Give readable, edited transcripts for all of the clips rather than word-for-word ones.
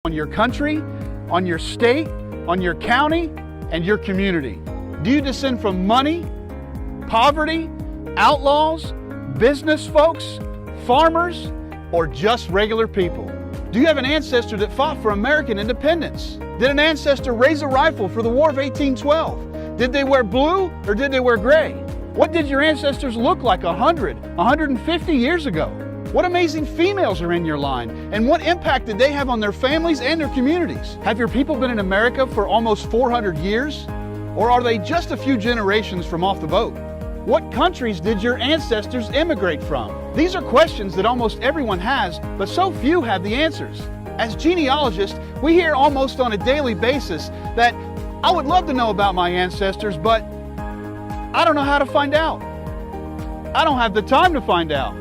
on your country, on your state, on your county, and your community. Do you descend from money, poverty, outlaws, business folks, farmers, or just regular people? Do you have an ancestor that fought for American independence? Did an ancestor raise a rifle for the War of 1812? Did they wear blue or did they wear gray? What did your ancestors look like 100, 150 years ago? What amazing females are in your line, and what impact did they have on their families and their communities? Have your people been in America for almost 400 years? Or are they just a few generations from off the boat? What countries did your ancestors immigrate from? These are questions that almost everyone has, but so few have the answers. As genealogists, we hear almost on a daily basis that I would love to know about my ancestors, but I don't know how to find out. I don't have the time to find out.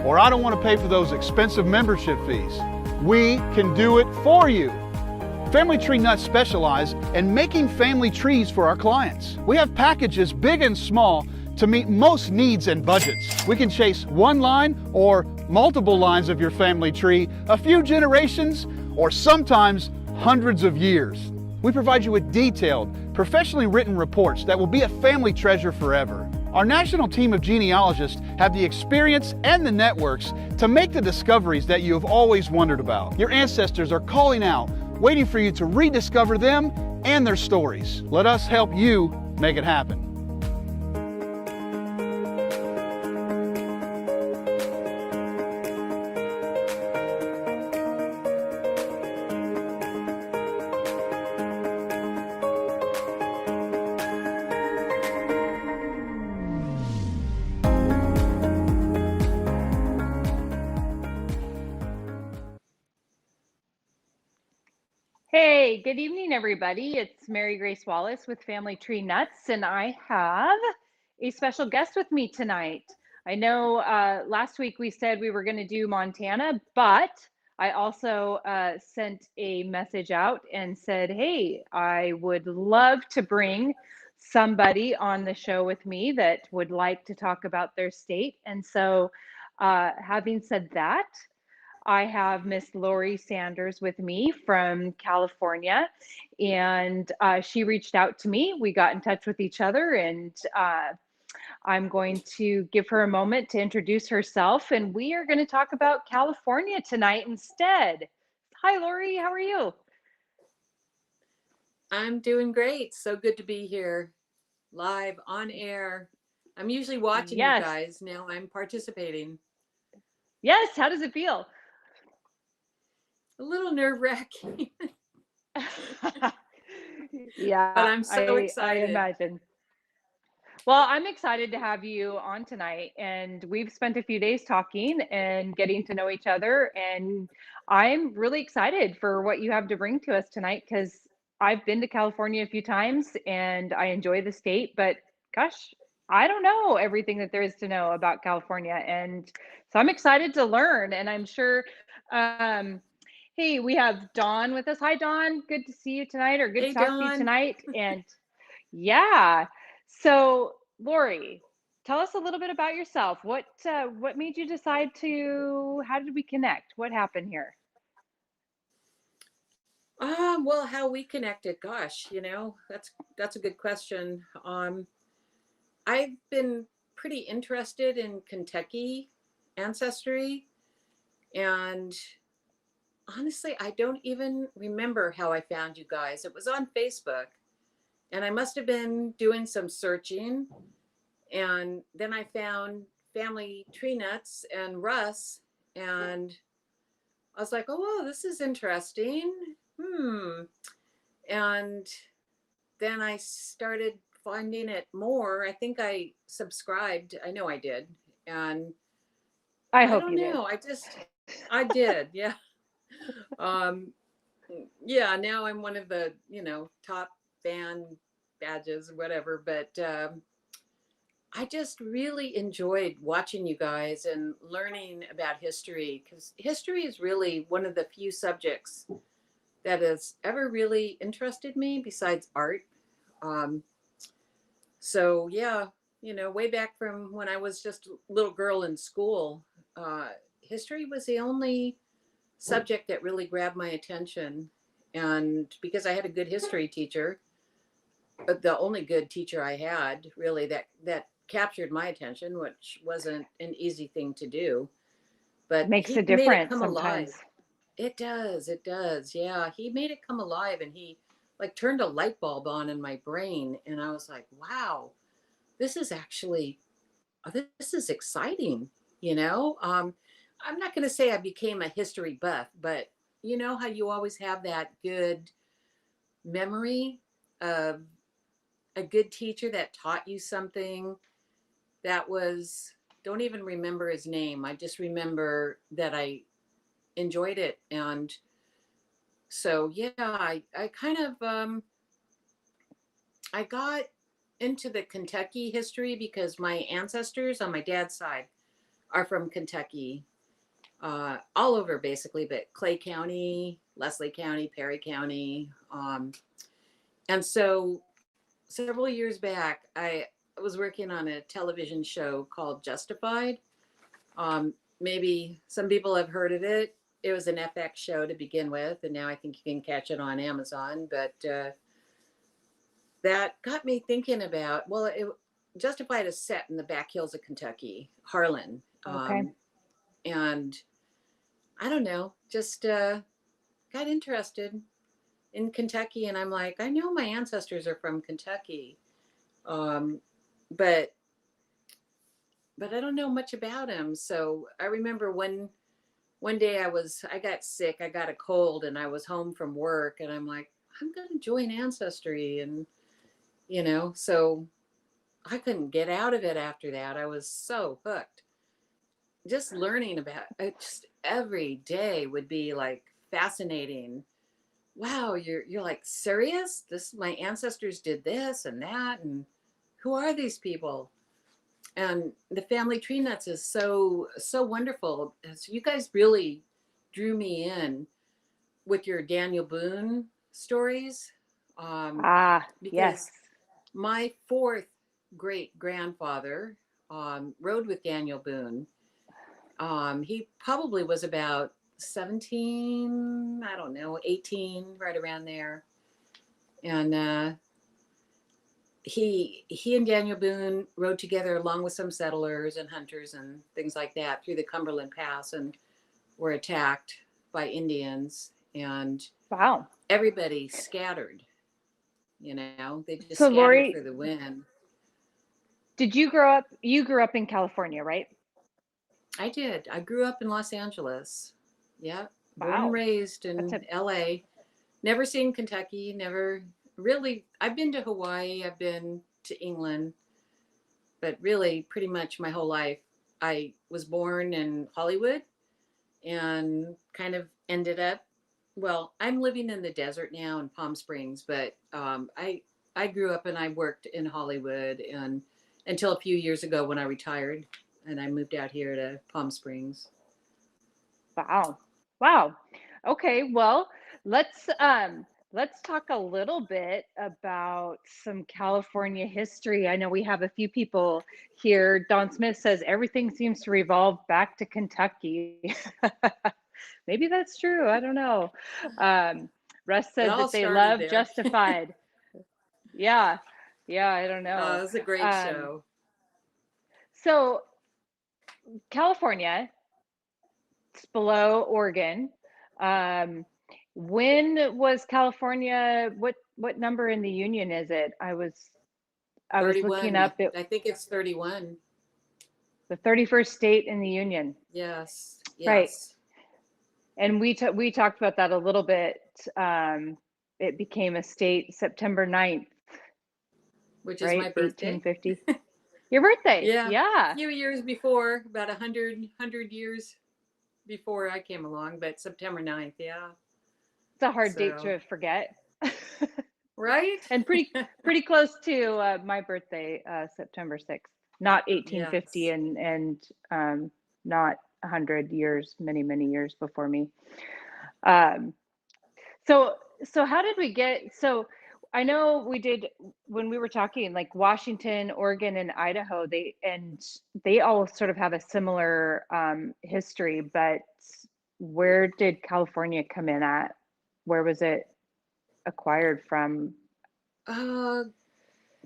Or I don't want to pay for those expensive membership fees. We can do it for you. Family Tree Nuts specialize in making family trees for our clients. We have packages big and small to meet most needs and budgets. We can chase one line or multiple lines of your family tree, a few generations, or sometimes hundreds of years. We provide you with detailed, professionally written reports that will be a family treasure forever. Our national team of genealogists have the experience and the networks to make the discoveries that you have always wondered about. Your ancestors are calling out, waiting for you to rediscover them and their stories. Let us help you make it happen. Hey, good evening, everybody. It's Mary Grace Wallace with Family Tree Nuts, and I have a special guest with me tonight. I know last week we said we were going to do Montana, but I also sent a message out and said, hey, I would love to bring somebody on the show with me that would like to talk about their state. And so having said that, I have Miss Lori Sanders with me from California, and she reached out to me. We got in touch with each other, and I'm going to give her a moment to introduce herself, and we are going to talk about California tonight instead. Hi, Lori. How are you? I'm doing great. So good to be here live on air. I'm usually watching you guys. Now I'm participating. Yes. How does it feel? A little nerve-wracking. Yeah, but I'm so excited. I imagine. Well, I'm excited to have you on tonight, and we've spent a few days talking and getting to know each other, and I'm really excited for what you have to bring to us tonight, because I've been to California a few times and I enjoy the state, but gosh, I don't know everything that there is to know about California, and so I'm excited to learn, and I'm sure hey, we have Dawn with us. Hi, Dawn. Good to see you tonight, or good to talk to you tonight. And yeah, so Lori, tell us a little bit about yourself. What made you decide to? How did we connect? What happened here? Well, how we connected? Gosh, that's a good question. I've been pretty interested in Kentucky ancestry, and honestly, I don't even remember how I found you guys. It was on Facebook, and I must have been doing some searching, and then I found Family Tree Nuts and Russ, and I was like, oh, wow, this is interesting. And then I started finding it more. I think I subscribed. I know I did. And I hope you did. I did. Yeah. Yeah, now I'm one of the, top fan badges or whatever, but I just really enjoyed watching you guys and learning about history, because history is really one of the few subjects that has ever really interested me besides art. So yeah, way back from when I was just a little girl in school, history was the only subject that really grabbed my attention. And because I had a good history teacher, the only good teacher I had really that captured my attention, which wasn't an easy thing to do, but Makes a he made it difference come alive. sometimes. It does. Yeah, he made it come alive, and he like turned a light bulb on in my brain, and I was like, wow, this is actually, this is exciting, you know. I'm not going to say I became a history buff, but you know how you always have that good memory of a good teacher that taught you something that was, don't even remember his name. I just remember that I enjoyed it. And so, yeah, I kind of, I got into the Kentucky history because my ancestors on my dad's side are from Kentucky, all over basically, but Clay County, Leslie County, Perry County. And so several years back, I was working on a television show called Justified. Maybe some people have heard of it. It was an FX show to begin with, and now I think you can catch it on Amazon. But that got me thinking about, well, Justified is set in the back hills of Kentucky, Harlan. Okay. And I don't know, just got interested in Kentucky, and I'm like, I know my ancestors are from Kentucky, but I don't know much about them. So I remember one day I got sick, I got a cold, and I was home from work, and I'm like, I'm gonna join Ancestry, and you know, so I couldn't get out of it after that. I was so hooked. Just learning about it, just every day would be like fascinating. Wow, you're like, serious? This, my ancestors did this and that, and who are these people? And the family tree nuts is so wonderful. So you guys really drew me in with your Daniel Boone stories. Because Yes. my fourth great grandfather rode with Daniel Boone. He probably was about 17, I don't know, 18, right around there. And he and Daniel Boone rode together along with some settlers and hunters and things like that through the Cumberland Pass, and were attacked by Indians, and Wow. everybody scattered, you know, they just So scattered Lori, for the wind. you grew up in California, right? I did. I grew up in Los Angeles. Yeah. Born and Wow. raised in LA. Never seen Kentucky, never really. I've been to Hawaii, I've been to England, but really pretty much my whole life. I was born in Hollywood and kind of ended up, well, I'm living in the desert now in Palm Springs, but I grew up and I worked in Hollywood, and until a few years ago when I retired and I moved out here to Palm Springs. Wow. Wow. Okay, well, let's talk a little bit about some California history. I know we have a few people here. Don Smith says everything seems to revolve back to Kentucky. Maybe that's true. I don't know. Russ said that they love there. Justified. Yeah. Yeah, I don't know. It was a great show. So California, it's below Oregon. When was California, what number in the union is it? I was 31. looking up it. I think it's 31. The 31st state in the union. Yes. Right. And we talked about that a little bit. It became a state September 9th. Which right? is my birthday. 1850. Your birthday. Yeah. A few years before, about 100 years before I came along, but September 9th, yeah. It's a hard date to forget. Right? And pretty close to my birthday, September 6th. Not 1850 Yes. and not 100 years, many years before me. So how did we get, so I know we did, when we were talking, like Washington, Oregon, and Idaho, they all sort of have a similar history, but where did California come in at? Where was it acquired from?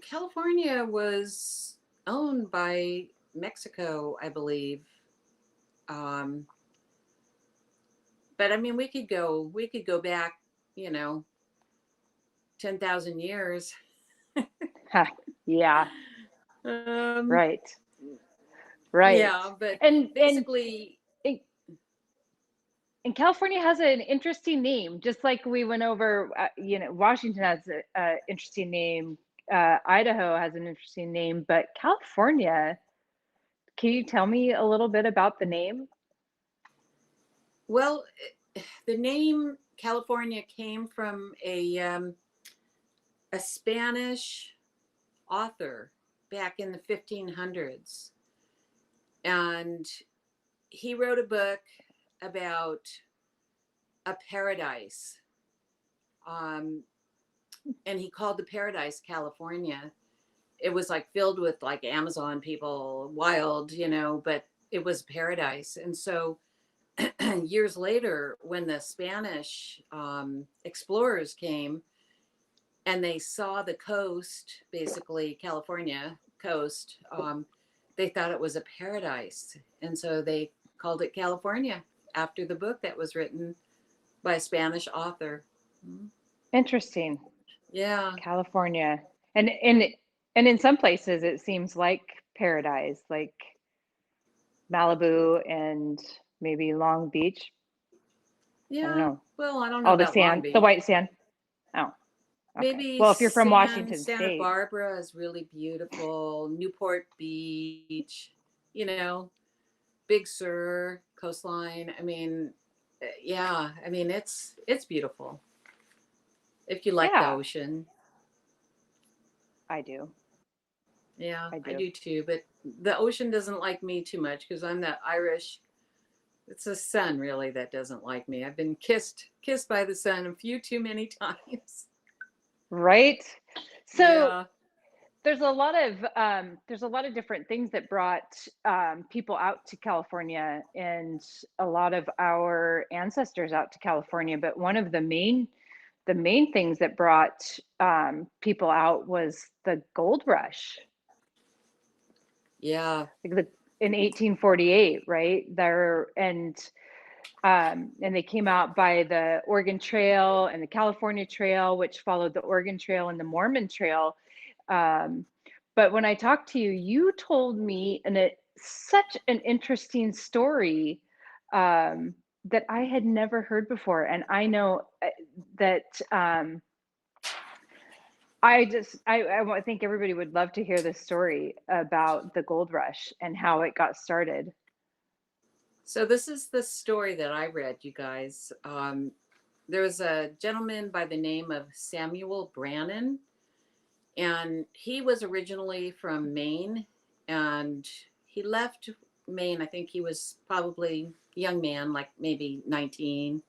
California was owned by Mexico, I believe. But I mean, we could go back, 10,000 years. Yeah, Um, right. Right. yeah, but And basically, and and California has an interesting name, just like we went over. Washington has a interesting name. Idaho has an interesting name, but California. Can you tell me a little bit about the name? well, the name California came from a Spanish author back in the 1500s. And he wrote a book about a paradise. And he called the paradise California. It was like filled with like Amazon people, wild, but it was paradise. And so years later, when the Spanish explorers came and they saw the coast, basically California coast, they thought it was a paradise. And so they called it California after the book that was written by a Spanish author. Interesting. Yeah. California. And in some places it seems like paradise, like Malibu and maybe Long Beach. I don't Yeah. know. Well, I don't know All the about Long sand, the Beach. white sand. Oh, okay. Maybe Well, if you're from Washington Santa State. Barbara is really beautiful. Newport Beach, Big Sur coastline. I mean, yeah. I mean, it's beautiful. If you like the Yeah, ocean. I do. Yeah, I I do. do too. But the ocean doesn't like me too much because I'm the Irish. It's the sun really that doesn't like me. I've been kissed by the sun a few too many times. Right? So Yeah. there's a lot of different things that brought people out to California, and a lot of our ancestors out to California. But one of the main things that brought people out was the gold rush. Yeah. In 1848, right there, and they came out by the Oregon Trail and the California Trail, which followed the Oregon Trail and the Mormon Trail. But when I talked to you, you told me, and it's such an interesting story that I had never heard before. And I know that I think everybody would love to hear this story about the gold rush and how it got started. So this is the story that I read, you guys. There was a gentleman by the name of Samuel Brannan, and he was originally from Maine, and he left Maine. I think he was probably a young man, like maybe 19,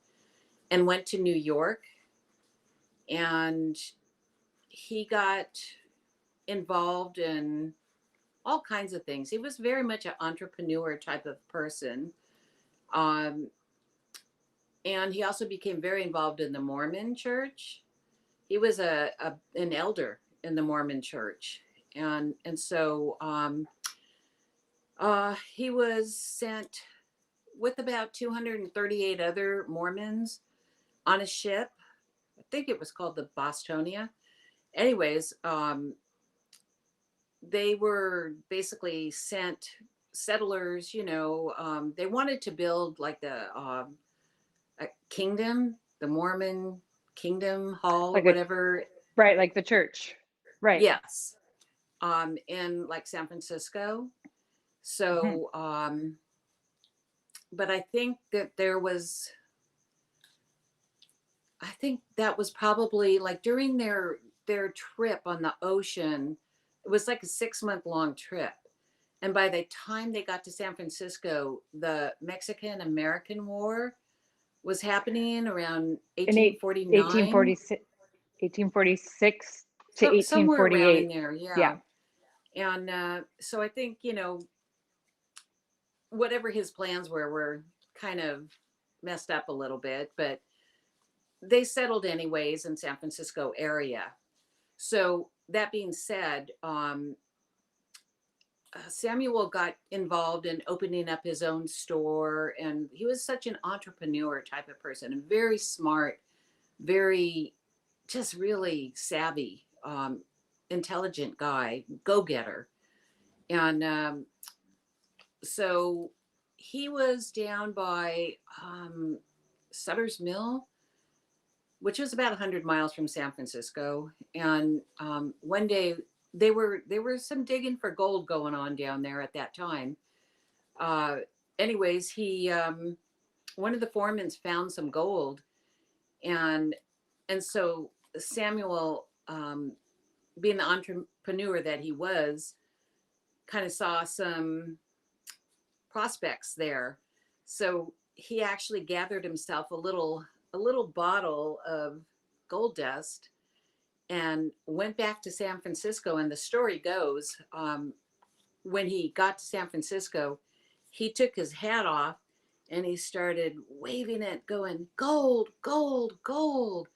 and went to New York. And he got involved in all kinds of things. He was very much an entrepreneur type of person. And he also became very involved in the Mormon church. He was an elder in the Mormon church. And so he was sent with about 238 other Mormons on a ship. I think it was called the Bostonia. Anyways, they were basically sent settlers, they wanted to build like a kingdom, the Mormon kingdom hall or whatever. Right, like the church. Right. Yes. In like San Francisco. So, but I think that that was probably like during their trip on the ocean. It was like a 6-month long trip. And by the time they got to San Francisco, the Mexican-American War was happening around 1849. 1846 to Somewhere around in 1848. there, Yeah. And so I think, whatever his plans were kind of messed up a little bit, but they settled anyways in San Francisco area. So that being said, Samuel got involved in opening up his own store, and he was such an entrepreneur type of person, and very smart, very just really savvy, intelligent guy, go-getter. And so he was down by Sutter's Mill, which was about 100 miles from San Francisco. And one day there was some digging for gold going on down there at that time. Anyways, he one of the foremen found some gold, and so Samuel, being the entrepreneur that he was, kind of saw some prospects there. So he actually gathered himself a little bottle of gold dust and went back to San Francisco. And the story goes, when he got to San Francisco, he took his hat off and he started waving it, going, gold, gold, gold.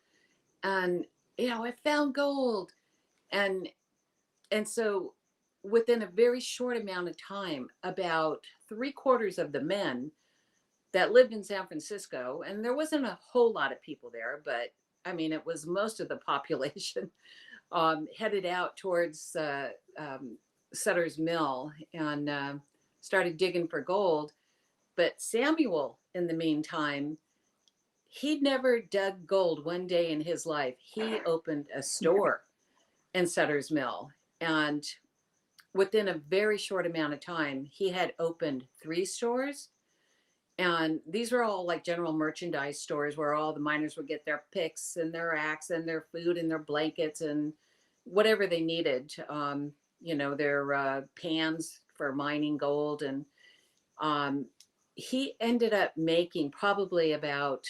And, I found gold. And so within a very short amount of time, about 3/4 of the men that lived in San Francisco, and there wasn't a whole lot of people there, but I mean, it was most of the population, headed out towards Sutter's Mill and started digging for gold. But Samuel, in the meantime, he'd never dug gold one day in his life. He opened a store in Sutter's Mill, and within a very short amount of time, he had opened 3 stores. And these were all like general merchandise stores where all the miners would get their picks and their axe and their food and their blankets and whatever they needed, their pans for mining gold. And he ended up making probably about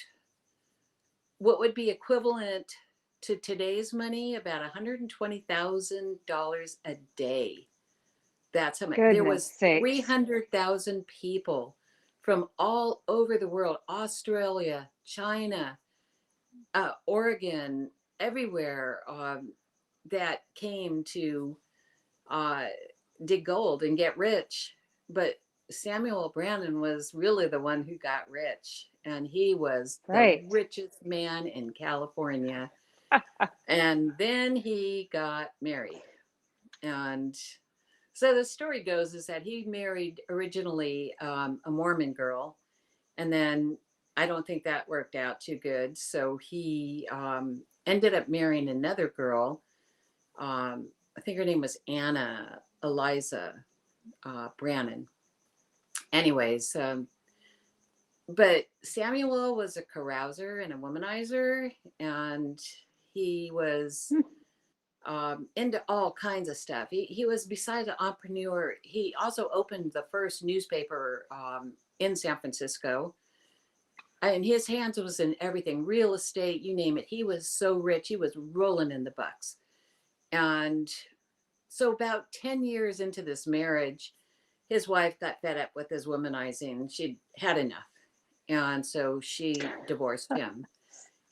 what would be equivalent to today's money, about $120,000 a day. That's how much. There was 300,000 people from all over the world, Australia, China, Oregon, everywhere, that came to dig gold and get rich. But Samuel Brandon was really the one who got rich, and he was the richest man in California. And then he got married. And so the story goes is that he married originally a Mormon girl, and then I don't think that worked out too good. So he ended up marrying another girl. I think her name was Anna Eliza Brannon. Anyways, but Samuel was a carouser and a womanizer, and he was into all kinds of stuff. He was, besides an entrepreneur, he also opened the first newspaper in San Francisco. And his hands was in everything, real estate, you name it. He was so rich, he was rolling in the bucks. And so about 10 years into this marriage, his wife got fed up with his womanizing. She'd had enough. And so she divorced him.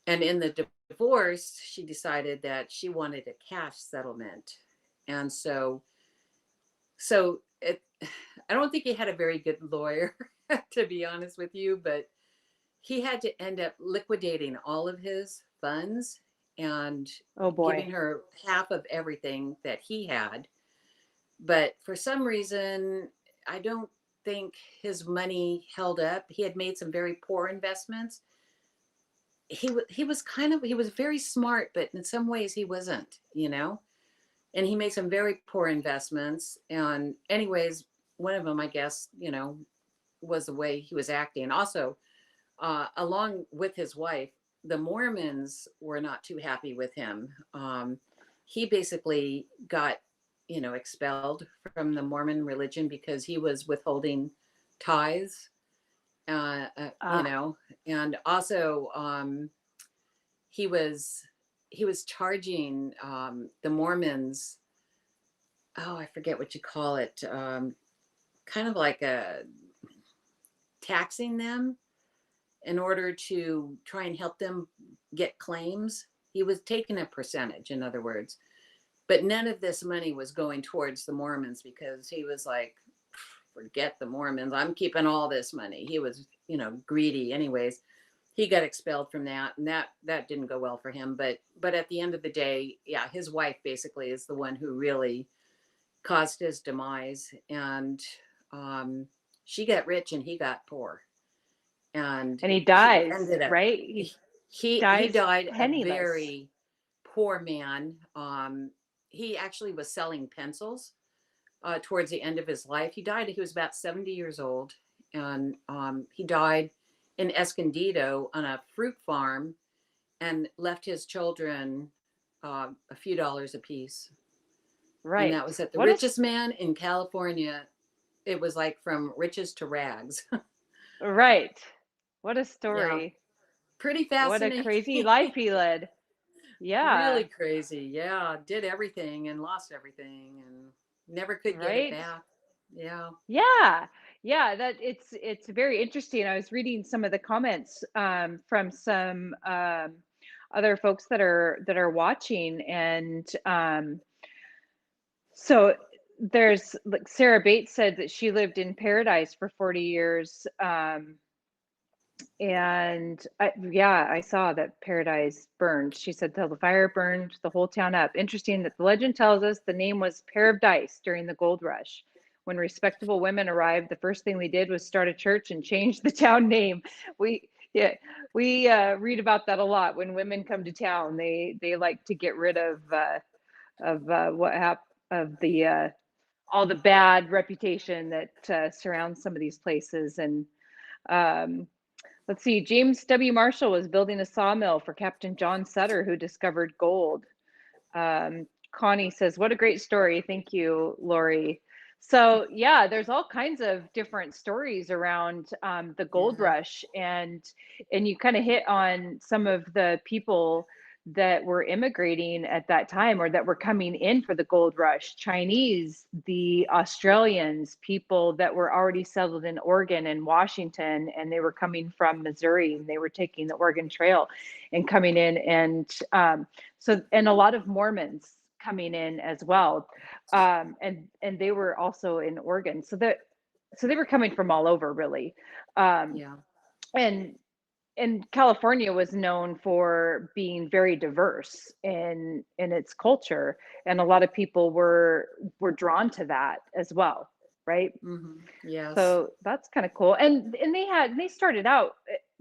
And in the divorce, she decided that she wanted a cash settlement. And so I don't think he had a very good lawyer, to be honest with you, but he had to end up liquidating all of his funds and giving her half of everything that he had. But for some reason, I don't think his money held up. He had made some very poor investments. He was very smart, but in some ways he wasn't, and he made some very poor investments. And anyways, one of them, I guess, was the way he was acting. Also, along with his wife, the Mormons were not too happy with him. He basically got, expelled from the Mormon religion because he was withholding tithes, and also he was charging the Mormons, I forget what you call it, kind of like taxing them. in order to try and help them get claims. He was taking a percentage, in other words. But none of this money was going towards the Mormons, because he was like, forget the Mormons. I'm keeping all this money. He was, greedy. Anyways, he got expelled from that, and that didn't go well for him. But at the end of the day, yeah, his wife basically is the one who really caused his demise. And she got rich and he got poor. And he dies, ended up, right? He dies died penniless. a very poor man. He actually was selling pencils towards the end of his life. He was about 70 years old, and he died in Escondido on a fruit farm, and left his children a few dollars apiece. Right. And that was it. The richest man in California. It was like from riches to rags. Right. What a story. Yeah. Pretty fascinating. What a crazy life he led. Yeah. Really crazy. Yeah. Did everything and lost everything and never could get it back. Yeah. Yeah. Yeah. That it's very interesting. I was reading some of the comments from some other folks that are watching, and so there's, like, Sarah Bates said that she lived in Paradise for 40 years. And I saw that Paradise burned. She said till the fire burned the whole town up. Interesting that the legend tells us the name was Pair of Dice during the gold rush. When respectable women arrived, the first thing they did was start a church and change the town name. We read about that a lot. When women come to town, they like to get rid of what happened, of the all the bad reputation that surrounds some of these places. And let's see, James W. Marshall was building a sawmill for Captain John Sutter, who discovered gold. Connie says, what a great story. Thank you, Lori. So yeah, there's all kinds of different stories around the gold rush, and you kind of hit on some of the people that were immigrating at that time, or that were coming in for the gold rush. Chinese, the Australians, people that were already settled in Oregon and Washington, and they were coming from Missouri, and they were taking the Oregon Trail and coming in. And and a lot of Mormons coming in as well. And they were also in Oregon. So they were coming from all over, really. And California was known for being very diverse in its culture, and a lot of people were drawn to that as well, right? Mm-hmm. Yes. So that's kind of cool. And they started out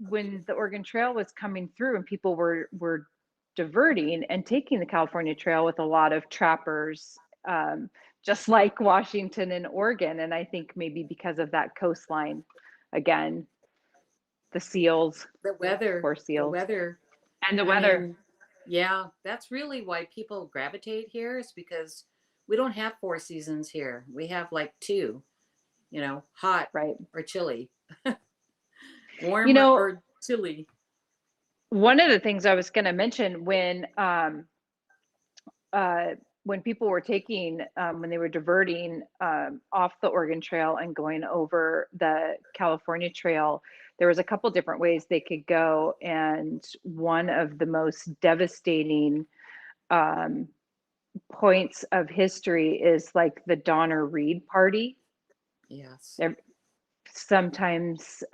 when the Oregon Trail was coming through, and people were diverting and taking the California Trail with a lot of trappers, just like Washington and Oregon. And I think maybe because of that coastline, again, the seals, the weather, and the weather. I mean, yeah, that's really why people gravitate here, is because we don't have 4 seasons here. We have like 2, hot, right, or chilly, warm, or chilly. One of the things I was going to mention, when people were taking, when they were diverting off the Oregon Trail and going over the California Trail, there was a couple different ways they could go. And one of the most devastating points of history is like the Donner Reed party. Yes. Sometimes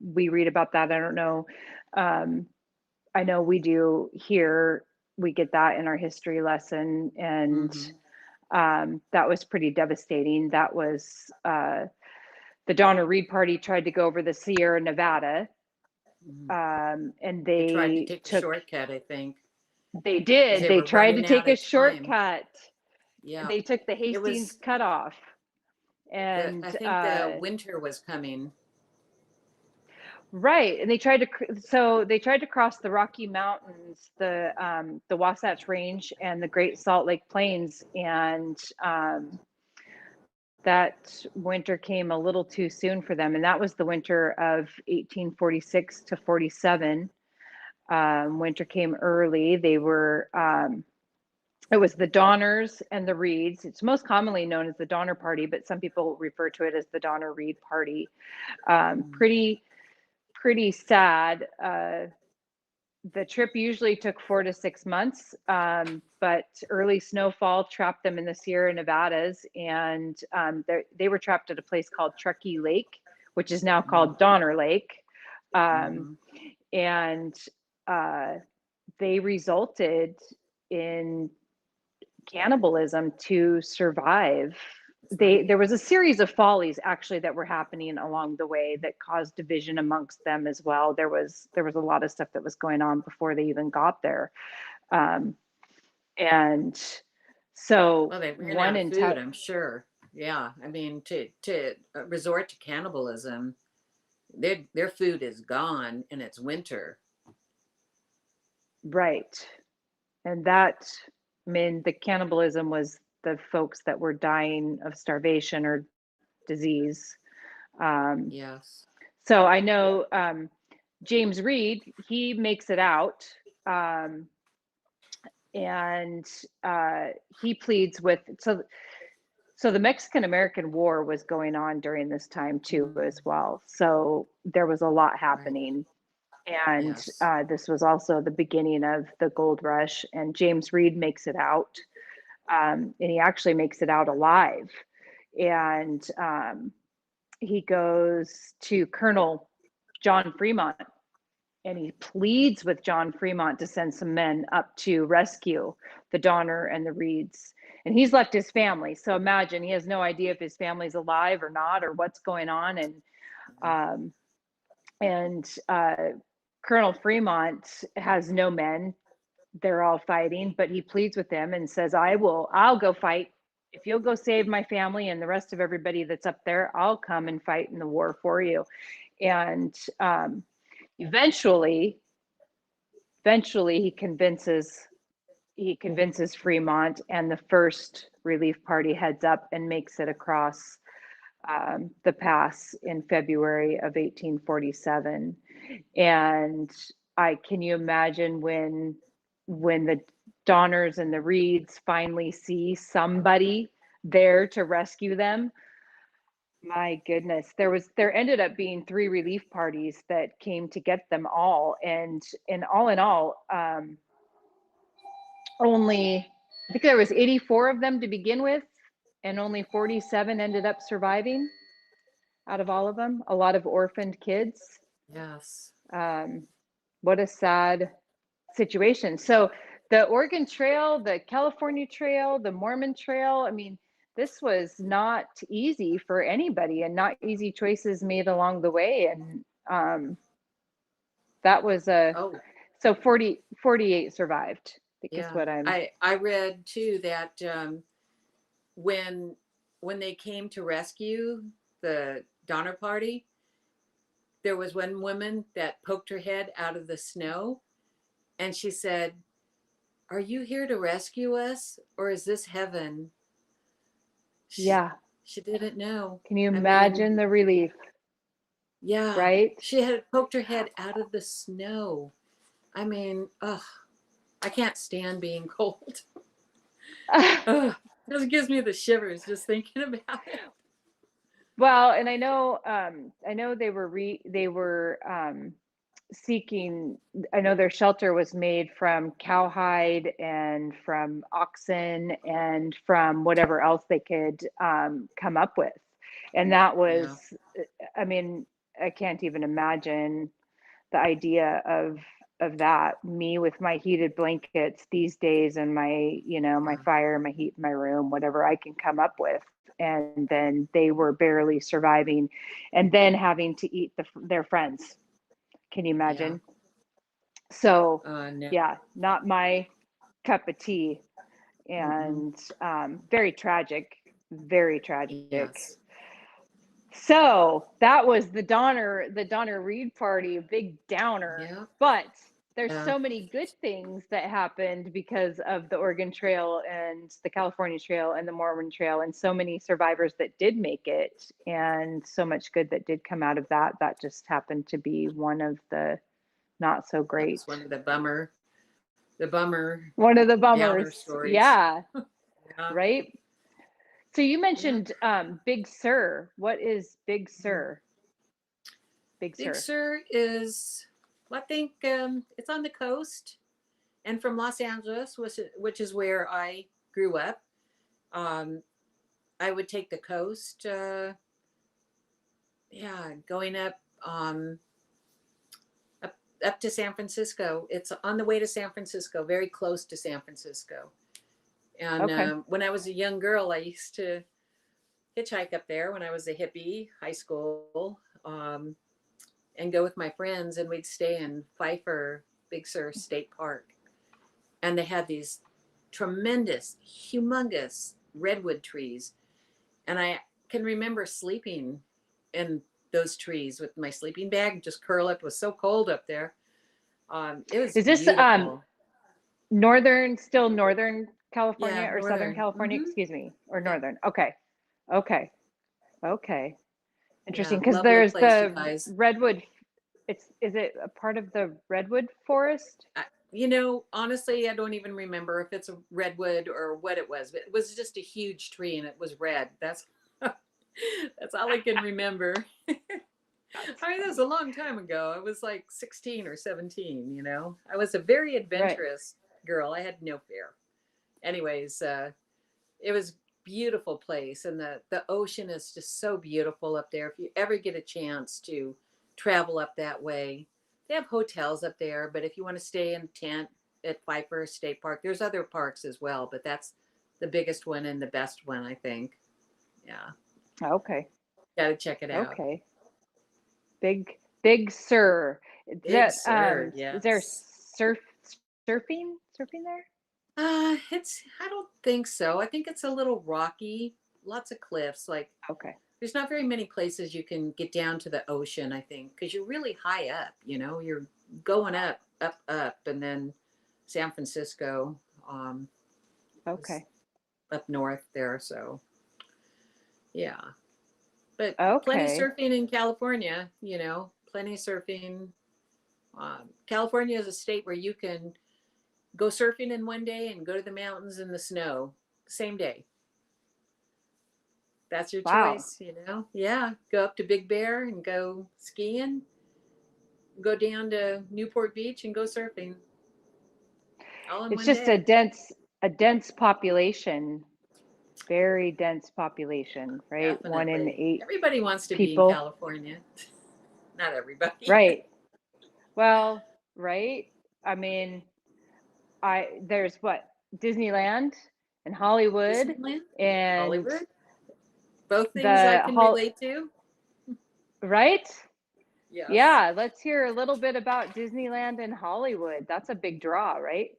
we read about that. I don't know. I know we do here. We get that in our history lesson, and that was pretty devastating. That was the Donner Reed party tried to go over the Sierra Nevada, and they tried to take a shortcut, I think. They did. They tried to take a shortcut. Yeah. They took the Hastings cutoff. And I think the winter was coming. Right. And they tried to cross the Rocky Mountains, the Wasatch Range, and the Great Salt Lake Plains. And that winter came a little too soon for them. And that was the winter of 1846 to 47. Winter came early. They were, it was the Donners and the Reeds. It's most commonly known as the Donner Party, but some people refer to it as the Donner Reed Party. Pretty pretty sad. The trip usually took 4 to 6 months, but early snowfall trapped them in the Sierra Nevadas, and they were trapped at a place called Truckee Lake, which is now called Donner Lake. And they resulted in cannibalism to survive. There was a series of follies actually that were happening along the way that caused division amongst them as well. There was a lot of stuff that was going on before they even got there. And so well, they ran out of food, I'm sure. Yeah, I mean, to resort to cannibalism, their food is gone and it's winter. Right. And that, I mean, the cannibalism was the folks that were dying of starvation or disease. Yes. So I know James Reed, he makes it out, and he pleads with, so the Mexican-American War was going on during this time too as well. So there was a lot happening. And Yes. this was also the beginning of the gold rush, and James Reed makes it out. And he actually makes it out alive. And he goes to Colonel John Fremont, and he pleads with John Fremont to send some men up to rescue the Donner and the Reeds. And he's left his family. So imagine, he has no idea if his family's alive or not, or what's going on. And Colonel Fremont has no men. They're all fighting, but he pleads with them and says, I'll go fight. If you'll go save my family and the rest of everybody that's up there, I'll come and fight in the war for you. And eventually he convinces Fremont, and the first relief party heads up and makes it across the pass in February of 1847. And can you imagine when the Donners and the Reeds finally see somebody there to rescue them? My goodness, there ended up being 3 relief parties that came to get them all, and all in all, only, I think there was 84 of them to begin with, and only 47 ended up surviving out of all of them. A lot of orphaned kids. Yes. What a sad situation. So the Oregon Trail, the California Trail, the Mormon Trail, I mean, this was not easy for anybody, and not easy choices made along the way. And that was so 48 survived, I think, Yeah. is what I read too that when they came to rescue the Donner Party, there was one woman that poked her head out of the snow, and she said, "Are you here to rescue us, or is this heaven?" She didn't know. Can you imagine the relief? Yeah. Right? She had poked her head out of the snow. I mean, I can't stand being cold. This gives me the shivers just thinking about it. Well, and I know they were seeking, I know their shelter was made from cowhide and from oxen and from whatever else they could come up with. And that was, I mean, I can't even imagine the idea of that. Me with my heated blankets these days, and my, my fire, my heat in my room, whatever I can come up with. And then they were barely surviving, and then having to eat their friends. Can you imagine? Yeah. So no. Yeah, not my cup of tea. And very tragic. Yes. So that was the Donner Reed Party, a big downer. Yeah. But there's so many good things that happened because of the Oregon Trail and the California Trail and the Mormon Trail, and so many survivors that did make it, and so much good that did come out of that. That just happened to be one of the not so great. That's one of the bummer. One of the bummers. Stories. Yeah. Right. So you mentioned Big Sur. What is Big Sur? Big Big Sur? Sur is, I think it's on the coast, and from Los Angeles, which is where I grew up. I would take the coast. Going up to San Francisco. It's on the way to San Francisco, very close to San Francisco. And Okay. when I was a young girl, I used to hitchhike up there when I was a hippie, high school, and go with my friends, and we'd stay in Pfeiffer, Big Sur State Park. And they had these tremendous, humongous redwood trees. And I can remember sleeping in those trees with my sleeping bag, just curl up. It was so cold up there. It was Is this beautiful. still Northern California Yeah, or Southern northern. California? Excuse me, or Yeah. Northern? Okay. Okay. Okay. Interesting. Yeah, Because lovely there's place, you the guys. redwood. Is it a part of the redwood forest? Honestly, I don't even remember if it's a redwood or what it was, but it was just a huge tree and it was red. That's that's all I can remember. I mean, that was a long time ago. I was like 16 or 17, I was a very Right. adventurous girl. I had no fear. Anyways, it was beautiful place, and the ocean is just so beautiful up there. If you ever get a chance to travel up that way, they have hotels up there, but if you want to stay in a tent at Pfeiffer State Park, there's other parks as well, but that's the biggest one and the best one, I think. Yeah, Okay. gotta check it out. Okay. Big Sur. Big Sur, Is there yes. surfing there? I don't think so. I think it's a little rocky, lots of cliffs. Like, Okay. there's not very many places you can get down to the ocean, I think, because you're really high up, you're going up, and then San Francisco, Okay. up north there. So, yeah. But plenty Okay. surfing in California, plenty surfing. California is a state where you can go surfing in one day and go to the mountains in the snow same day. That's your Wow. choice, Yeah, go up to Big Bear and go skiing. Go down to Newport Beach and go surfing. All in It's one just day. a dense population, very dense population, right? 1 in Definitely. 8 Everybody wants to be in people. California. Not everybody. Right. Well, right. I mean, there's what, Disneyland and Hollywood Disneyland, and Hollywood. Both things I can relate to. right? Yes. Yeah, let's hear a little bit about Disneyland and Hollywood. That's a big draw, right?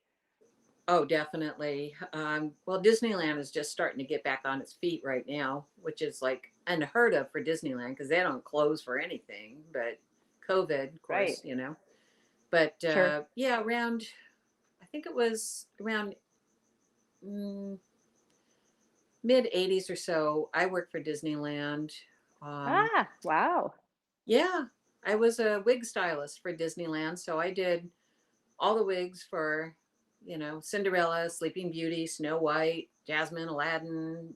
Oh, definitely. Well, Disneyland is just starting to get back on its feet right now, which is like unheard of for Disneyland because they don't close for anything. But COVID, of course, Right. But Sure. yeah, I think it was around mid 80s or so, I worked for Disneyland. Wow. Yeah, I was a wig stylist for Disneyland. So I did all the wigs for, Cinderella, Sleeping Beauty, Snow White, Jasmine, Aladdin,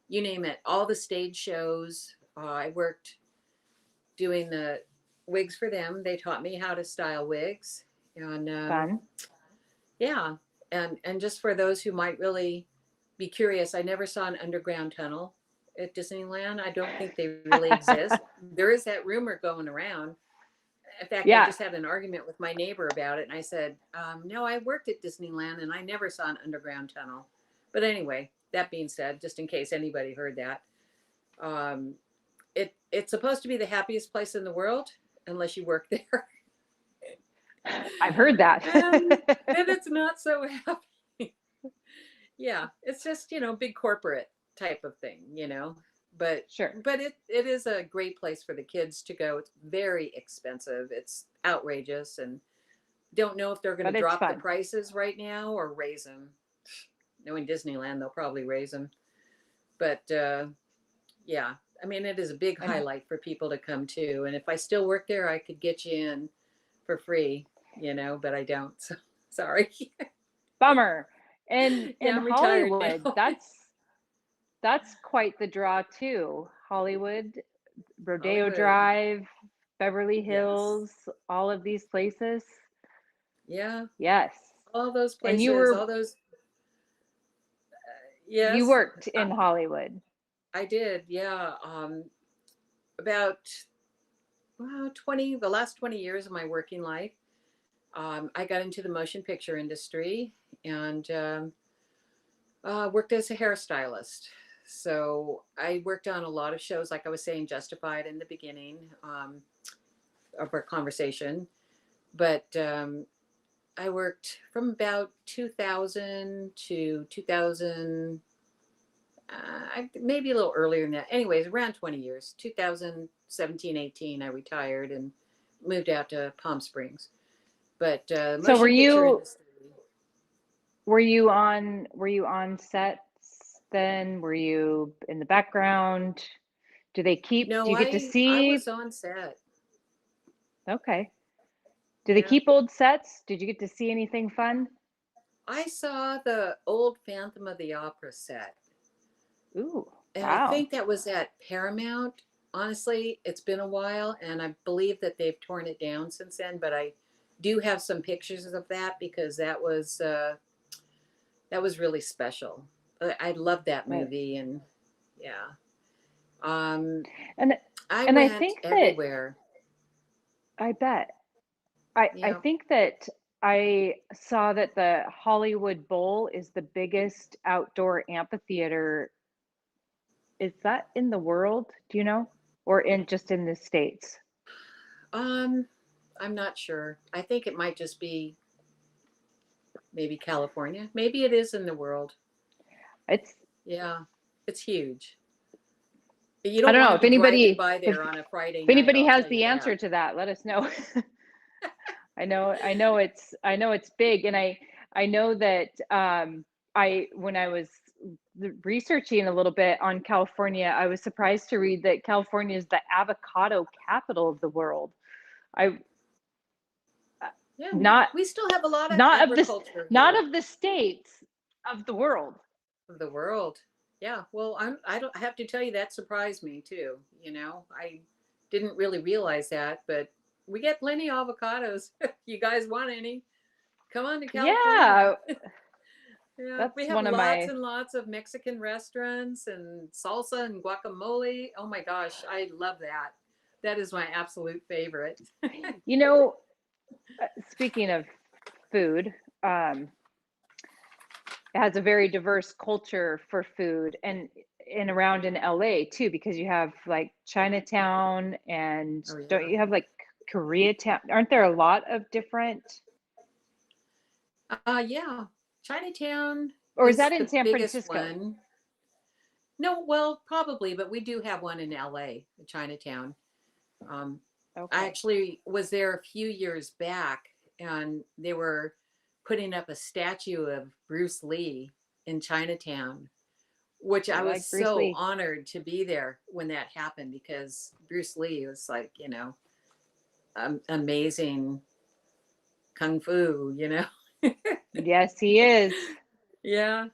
you name it, all the stage shows. I worked doing the wigs for them. They taught me how to style wigs. And Fun. yeah, and just for those who might really be curious, I never saw an underground tunnel at Disneyland. I don't think they really exist. There is that rumor going around. In fact, I just had an argument with my neighbor about it, and I said, no, I worked at Disneyland and I never saw an underground tunnel. But anyway, that being said, just in case anybody heard that, it's supposed to be the happiest place in the world unless you work there. I've heard that. And it's not so happy. Yeah, it's just, big corporate type of thing, But Sure. But it is a great place for the kids to go. It's very expensive. It's outrageous, and don't know if they're going to drop the prices right now or raise them. Knowing Disneyland, they'll probably raise them. But yeah, I mean, it is a big highlight for people to come to. And if I still work there, I could get you in for free, but I don't. So sorry. Bummer. And in Hollywood, now. that's quite the draw too. Hollywood, Rodeo Drive, Beverly Yes. Hills, all of these places. Yeah. Yes. All those And you places, were all those. you Yes. worked in Hollywood. I did. Yeah. About, well, the last 20 years of my working life, I got into the motion picture industry and worked as a hairstylist. So I worked on a lot of shows, like I was saying, Justified in the beginning of our conversation. But I worked from about 2000 to 2000, maybe a little earlier than that. Anyways, around 20 years, 2017, 18, I retired and moved out to Palm Springs. But So motion picture industry. were you on sets then? Were you in the background? Do No, you get to I see? was on set. Okay. Do they Yeah. keep old sets? Did you get to see anything fun? I saw the old Phantom of the Opera set. Ooh, And I wow. think that was at Paramount. Honestly, it's been a while, and I believe that they've torn it down since then. But I do have some pictures of that because that was really special. I loved that movie, and yeah, um, And I and I went think that everywhere. I bet I Yeah. think that I saw that the Hollywood Bowl is the biggest outdoor amphitheater. Is that in the world? Do you know? Or in just in the States? Um, I'm not sure. I think it might just be maybe California. Maybe it is in the world. It's Yeah, it's huge. You I don't don't want know to if be driving anybody by there on a Friday if night, anybody I'll has tell you the answer that. to that, let us know. I know it's big, and I know that I when I was researching a little bit on California, I was surprised to read that California is the avocado capital of the world. I Yeah, not we still have a lot of not of this agriculture not here of the states of the world. of the world. Yeah, well, I have to tell you that surprised me too. I didn't really realize that, but we get plenty of avocados. You guys want any? Come on to California. Yeah, Yeah, we that's have one of lots my and lots of Mexican restaurants and salsa and guacamole. Oh my gosh, I love that. That is my absolute favorite. you know speaking of food, it has a very diverse culture for food and around in LA too, because you have like Chinatown and Oh don't yeah. you have like Koreatown? Aren't there a lot of different, Yeah. Chinatown or is is that in the San biggest Francisco? one. No, well, probably, but we do have one in LA, Chinatown. Um, I Okay. actually was there a few years back, and they were putting up a statue of Bruce Lee in Chinatown, which I You was like Bruce so Lee? honored to be there when that happened because Bruce Lee was like, amazing kung fu. Yes, he is. Yeah.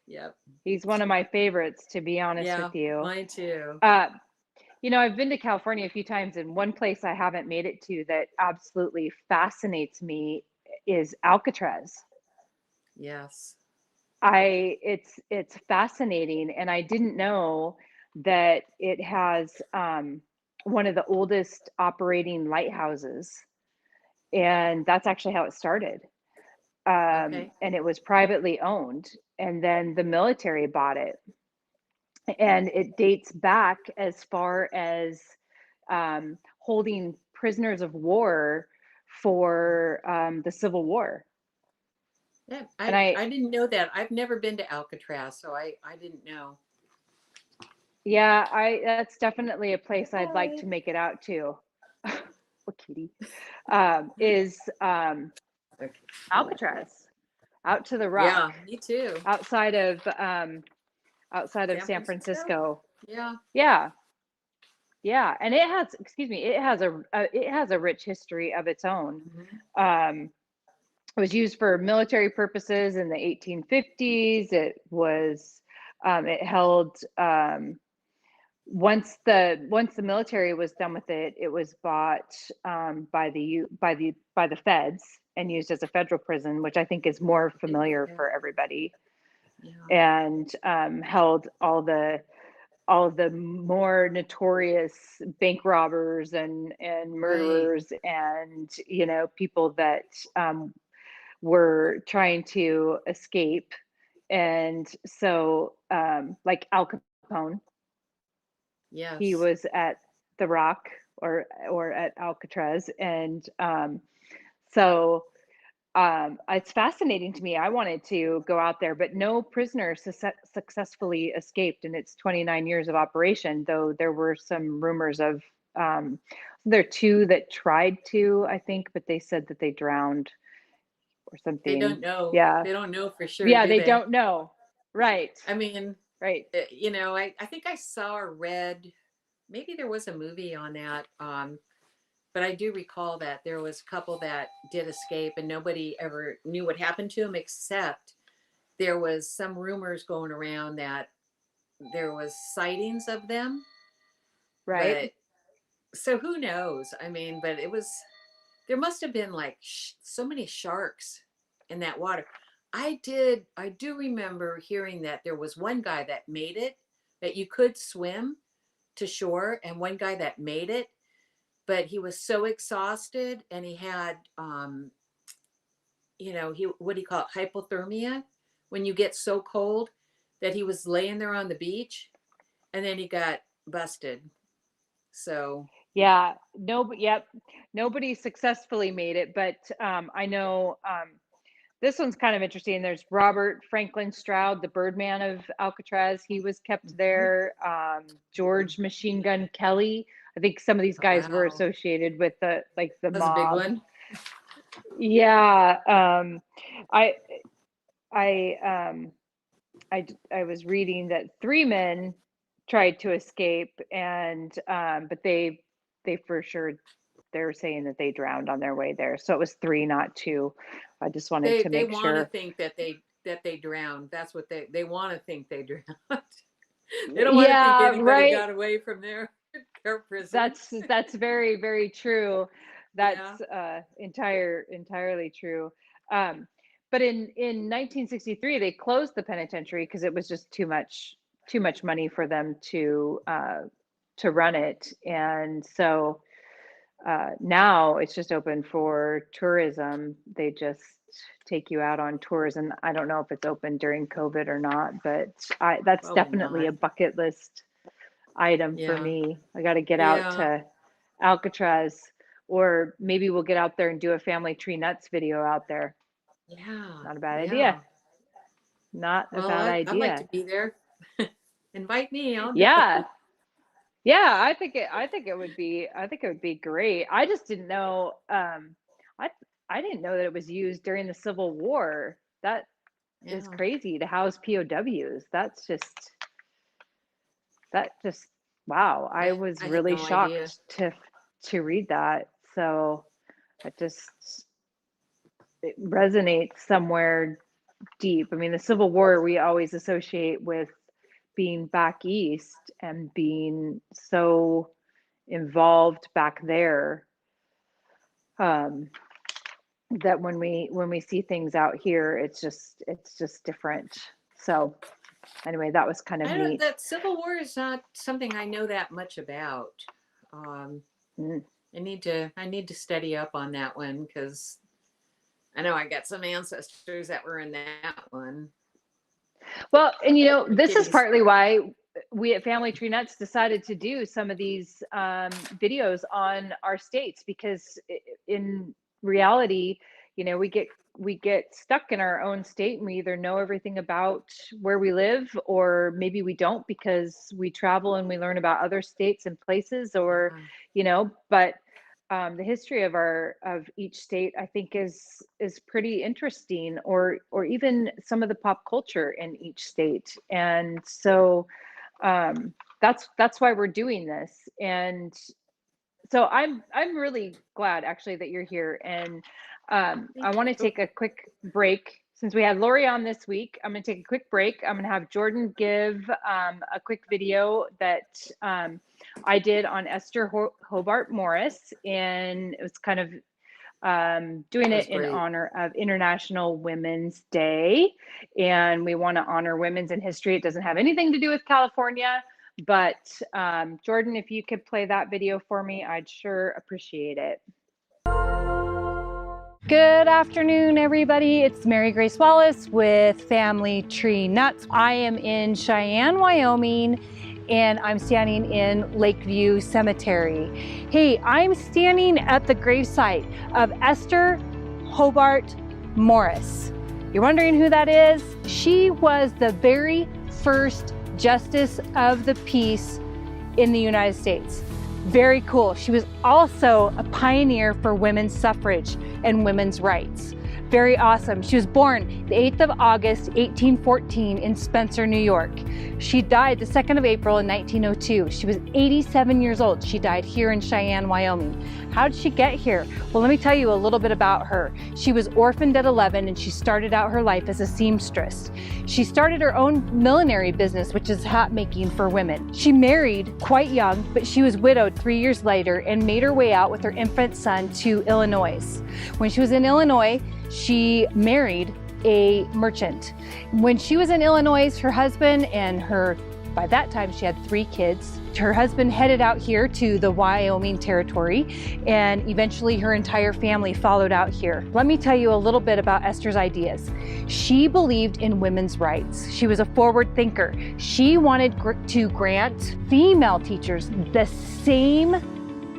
Yep. He's one of my favorites, to be honest with Yeah. you. Mine too. Uh, I've been to California a few times, and one place I haven't made it to that absolutely fascinates me is Alcatraz. Yes. It's fascinating, and I didn't know that it has one of the oldest operating lighthouses, and that's actually how it started. Okay. And it was privately owned, and then the military bought it, and it dates back as far as holding prisoners of war for the Civil War. Yeah, And I didn't know that. I've never been to Alcatraz, so I didn't know. Yeah, I that's definitely a place I'd like Hi. to make it out to. Oh, kitty. Is Okay. Alcatraz, out to the rock, Yeah, me too. outside of San San Francisco? Francisco. Yeah. Yeah, yeah, and it has, excuse me, it has a rich history of its own. Hmm. Um, it was used for military purposes in the 1850s. It held once the military was done with it, it was bought by the feds and used as a federal prison, which I think is more familiar for everybody, and held all of the more notorious bank robbers and murderers, and people that were trying to escape. And so like Al Capone, he was at the Rock or at Alcatraz. And so it's fascinating to me. I wanted to go out there, but no prisoner successfully escaped in its 29 years of operation, though there were some rumors of there are two that tried to, I think, but they said that they drowned or something. They don't know. Yeah. They don't know for sure. Yeah, do they don't know. Right. I mean, right. I think I saw or read, maybe there was a movie on that. But I do recall that there was a couple that did escape and nobody ever knew what happened to them, except there was some rumors going around that there was sightings of them. Right. But, so who knows? I mean, but there must have been like so many sharks in that water. I do remember hearing that there was one guy that made it, that you could swim to shore, and one guy that made it, but he was so exhausted and he had, what do you call it? Hypothermia, when you get so cold, that he was laying there on the beach and then he got busted. So yeah, nobody successfully made it, but I know this one's kind of interesting. There's Robert Franklin Stroud, the Birdman of Alcatraz. He was kept there. George Machine Gun Kelly. I think some of these guys were associated with the that's mob. a big one. Yeah. I was reading that 3 men tried to escape, and but they for sure, they're saying that they drowned on their way there. So it was 3, not 2. I just wanted to make sure. They want to think that they drowned. That's what they want to think they drowned. They don't want to think anybody got away from their prison. That's very, very true. That's entirely true. But in 1963, they closed the penitentiary because it was just too much money for them to run it. And so now it's just open for tourism. They just take you out on tours, and I don't know if it's open during COVID or not, but that's definitely a bucket list item for me. I got to get out to Alcatraz, or maybe we'll get out there and do a family tree nuts video out there. Yeah, not a bad idea. Not a bad idea. I'd like to be there. Invite me. I'll Yeah, I think it would be great. I just didn't know. I didn't know that it was used during the Civil War. That is crazy to house POWs. That's just wow. I was really shocked to read that. So it resonates somewhere deep. I mean, the Civil War we always associate with being back east and being so involved back there, that when we see things out here, it's just different. So anyway, that was kind of neat. That Civil War is not something I know that much about. I need to study up on that one, because I know I got some ancestors that were in that one. Well, and this is partly why we at Family Tree Nuts decided to do some of these videos on our states, because in reality, we get stuck in our own state, and we either know everything about where we live, or maybe we don't, because we travel and we learn about other states and places, or but the history of each state, I think, is pretty interesting, or even some of the pop culture in each state. And so that's why we're doing this. And so I'm really glad, actually, that you're here. And I want to take a quick break since we had Lori on this week, I'm going to take a quick break. I'm going to have Jordan give a quick video that I did on Esther Hobart Morris, and it was kind of doing it in honor of International Women's Day, and we want to honor women's in history. It doesn't have anything to do with California, but Jordan, if you could play that video for me, I'd sure appreciate it. Good afternoon, everybody. It's Mary Grace Wallace with Family Tree Nuts. I am in Cheyenne, Wyoming, and I'm standing in Lakeview Cemetery. Hey, I'm standing at the gravesite of Esther Hobart Morris. You're wondering who that is? She was the very first Justice of the Peace in the United States. Very cool. She was also a pioneer for women's suffrage and women's rights. Very awesome. She was born the 8th of August, 1814 in Spencer, New York. She died the 2nd of April in 1902. She was 87 years old. She died here in Cheyenne, Wyoming. How did she get here? Well, let me tell you a little bit about her. She was orphaned at 11 and she started out her life as a seamstress. She started her own millinery business, which is hat making for women. She married quite young, but she was widowed 3 years later and made her way out with her infant son to Illinois. When she was in Illinois, she married a merchant. When she was in Illinois, her husband and her, by that time she had 3 kids. Her husband headed out here to the Wyoming territory, and eventually her entire family followed out here. Let me tell you a little bit about Esther's ideas. She believed in women's rights. She was a forward thinker. She wanted to grant female teachers the same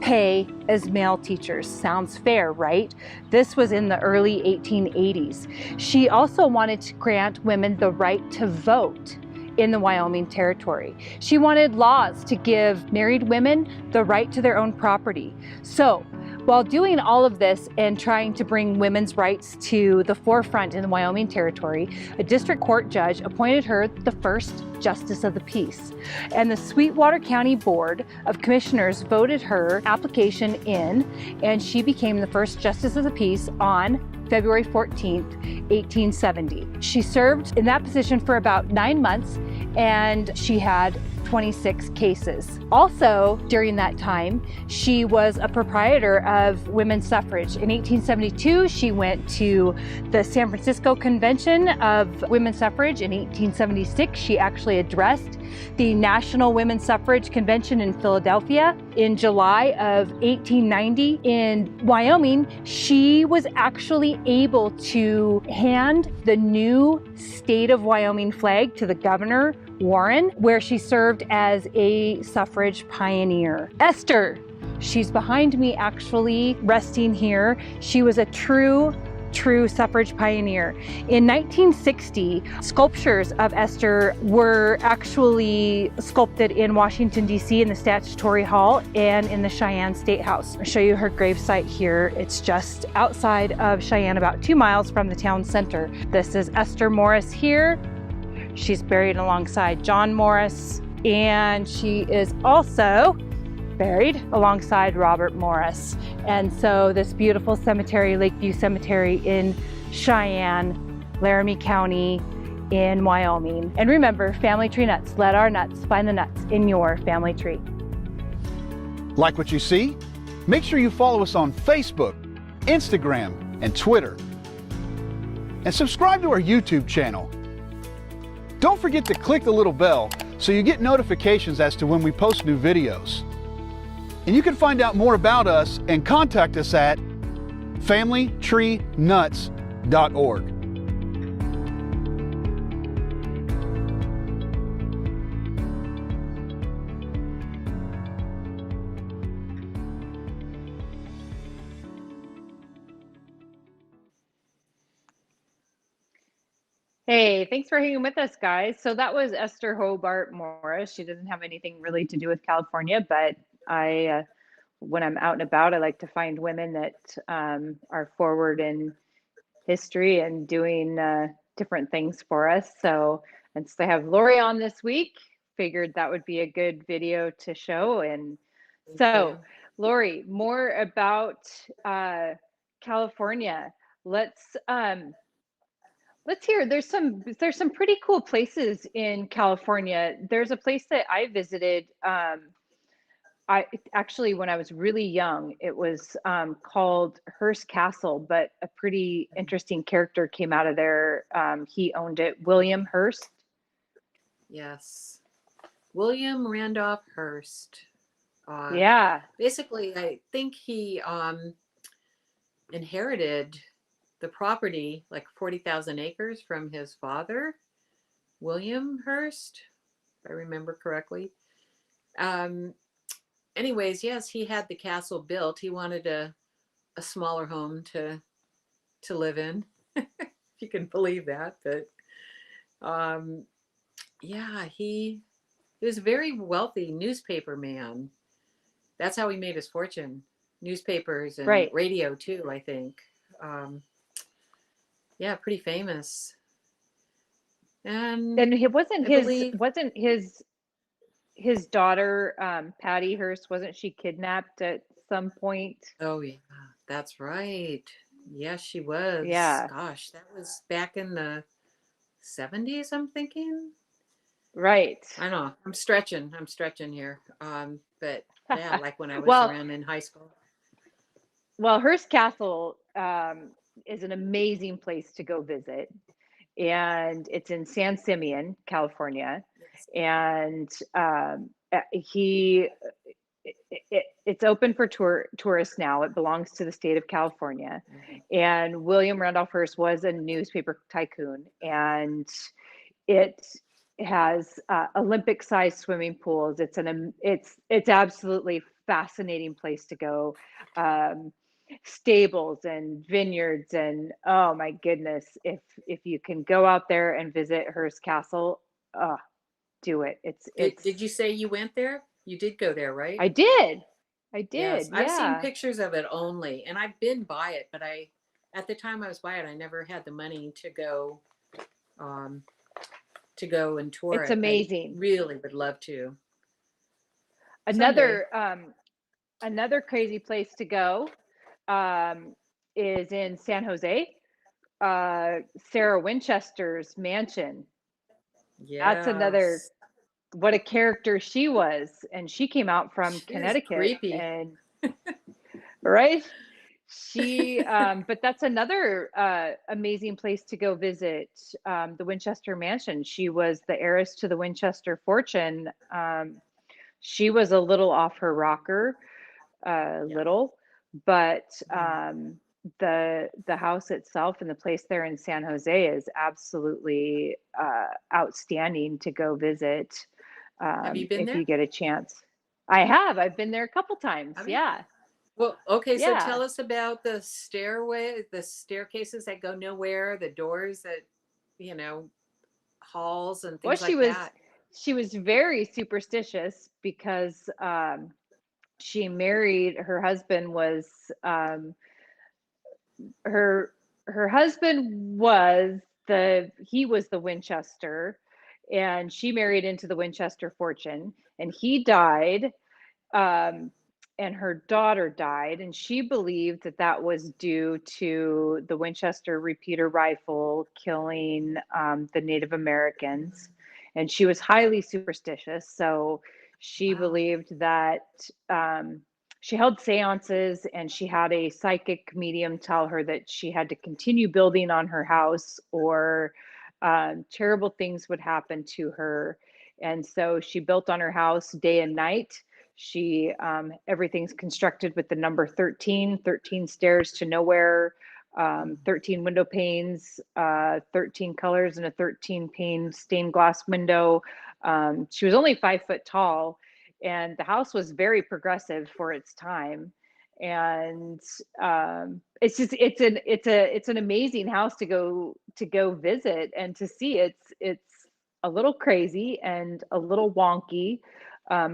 pay as male teachers. Sounds fair, right? This was in the early 1880s. She also wanted to grant women the right to vote in the Wyoming territory. She wanted laws to give married women the right to their own property. So, while doing all of this and trying to bring women's rights to the forefront in the Wyoming territory, a district court judge appointed her the first Justice of the Peace. And the Sweetwater County Board of Commissioners voted her application in, and she became the first Justice of the Peace on February 14th, 1870. She served in that position for about 9 months, and she had 26 cases. Also, during that time, she was a proprietor of women's suffrage. In 1872, she went to the San Francisco Convention of Women's Suffrage. In 1876, she actually addressed the National Women's Suffrage Convention in Philadelphia. In July of 1890 in Wyoming, she was actually able to hand the new state of Wyoming flag to the governor, Warren, where she served as a suffrage pioneer. Esther, she's behind me actually, resting here. She was a true suffrage pioneer. In 1960, sculptures of Esther were actually sculpted in Washington, D.C. in the Statutory Hall and in the Cheyenne State House. I'll show you her gravesite here. It's just outside of Cheyenne, about 2 miles from the town center. This is Esther Morris here. She's buried alongside John Morris, and she is also buried alongside Robert Morris. And so this beautiful cemetery, Lakeview Cemetery in Cheyenne, Laramie County in Wyoming. And remember, Family Tree Nuts, let our nuts find the nuts in your family tree. Like what you see? Make sure you follow us on Facebook, Instagram, and Twitter. And subscribe to our YouTube channel. Don't forget to click the little bell so you get notifications as to when we post new videos. And you can find out more about us and contact us at familytreenuts.org. Hey, thanks for hanging with us, guys. So that was Esther Hobart Morris. She doesn't have anything really to do with California, but when I'm out and about, I like to find women that are forward in history and doing different things for us. So, and so I have Lori on this week. Figured that would be a good video to show. And so, Lori, more about California. Let's let's hear. There's some pretty cool places in California. There's a place that I visited. I actually, when I was really young, it was called Hearst Castle, but a pretty interesting character came out of there. He owned it, William Hearst. Yes. William Randolph Hearst. Yeah. Basically, I think he inherited the property, like 40,000 acres, from his father, William Hearst, if I remember correctly. Anyways, yes, he had the castle built. He wanted a smaller home to live in, if you can believe that. But yeah, he was a very wealthy newspaper man. That's how he made his fortune. Newspapers and Right. radio too, I think. Yeah, pretty famous. And it wasn't I believe his daughter, Patty Hearst, wasn't she kidnapped at some point? oh yeah, that's right. Yes, she was. Yeah. Gosh, that was back in the 70s, I'm thinking. Right. I don't know. I'm stretching here. But yeah, like when I was Well, around in high school. Well, Hearst Castle is an amazing place to go visit, and it's in San Simeon, California. Yes. And it's open for tourists now. It belongs to the state of California. And William Randolph Hearst was a newspaper tycoon, and it has Olympic-sized swimming pools. It's absolutely fascinating place to go. Stables and vineyards, and oh my goodness, if you can go out there and visit Hearst Castle, do it. Did you say you went there? You did go there, right? I did. Yes, Yeah. I've seen pictures of it only, and I've been by it, but at the time I was by it, I never had the money to go and tour it. It's amazing. I really would love to. Another crazy place to go is in San Jose. Sarah Winchester's mansion. Yeah, That's another. What a character she was, and she came out from Connecticut. Creepy. And right. But that's another amazing place to go visit, the Winchester Mansion. She was the heiress to the Winchester fortune. She was a little off her rocker, but the house itself and the place there in San Jose is absolutely outstanding to go visit. Have you been there? If you get a chance? I have. I've been there a couple times. Yeah. Well, okay, so Yeah. tell us about the staircases that go nowhere, the doors that, halls and things like that. She was very superstitious because she married, her husband was he was the Winchester, and she married into the Winchester fortune, and he died. And her daughter died, and she believed that was due to the Winchester repeater rifle killing the Native Americans. And she was highly superstitious. So she believed that she held seances, and she had a psychic medium tell her that she had to continue building on her house, or terrible things would happen to her. And so she built on her house day and night. She everything's constructed with the number 13 stairs to nowhere, 13 window panes, 13 colors, and a 13 pane stained glass window. She was only 5 foot tall, and the house was very progressive for its time. And it's an amazing house to go visit and to see. It's a little crazy and a little wonky.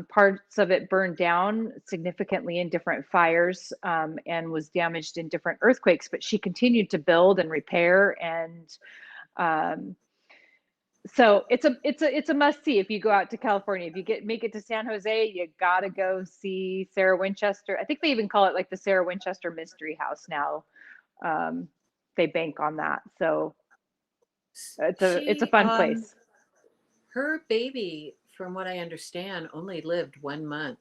Parts of it burned down significantly in different fires, and was damaged in different earthquakes, but she continued to build and repair. And so it's a must see if you go out to California. If you make it to San Jose, you gotta go see Sarah Winchester. I think they even call it like the Sarah Winchester Mystery House now. They bank on that. So It's a She, fun place. her baby, from what I understand, only lived 1 month.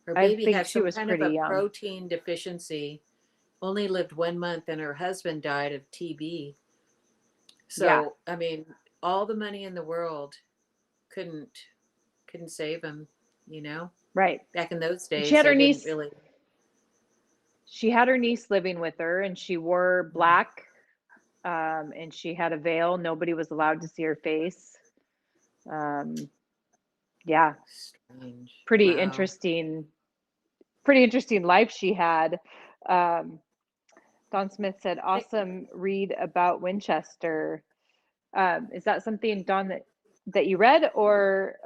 Her I baby think had she some was kind of pretty a young. protein deficiency, only lived 1 month, and her husband died of TB. Yeah, So, I mean, all the money in the world couldn't save him, you know? right. Back in those And she days, had her they didn't niece. really. She had her niece living with her, and she wore black, and she had a veil. Nobody was allowed to see her face. Um, yeah, Strange. pretty Wow. interesting. Pretty interesting life she had. Um, Don Smith said, Hey, "Awesome read about Winchester." Is that something, Don, that you read, or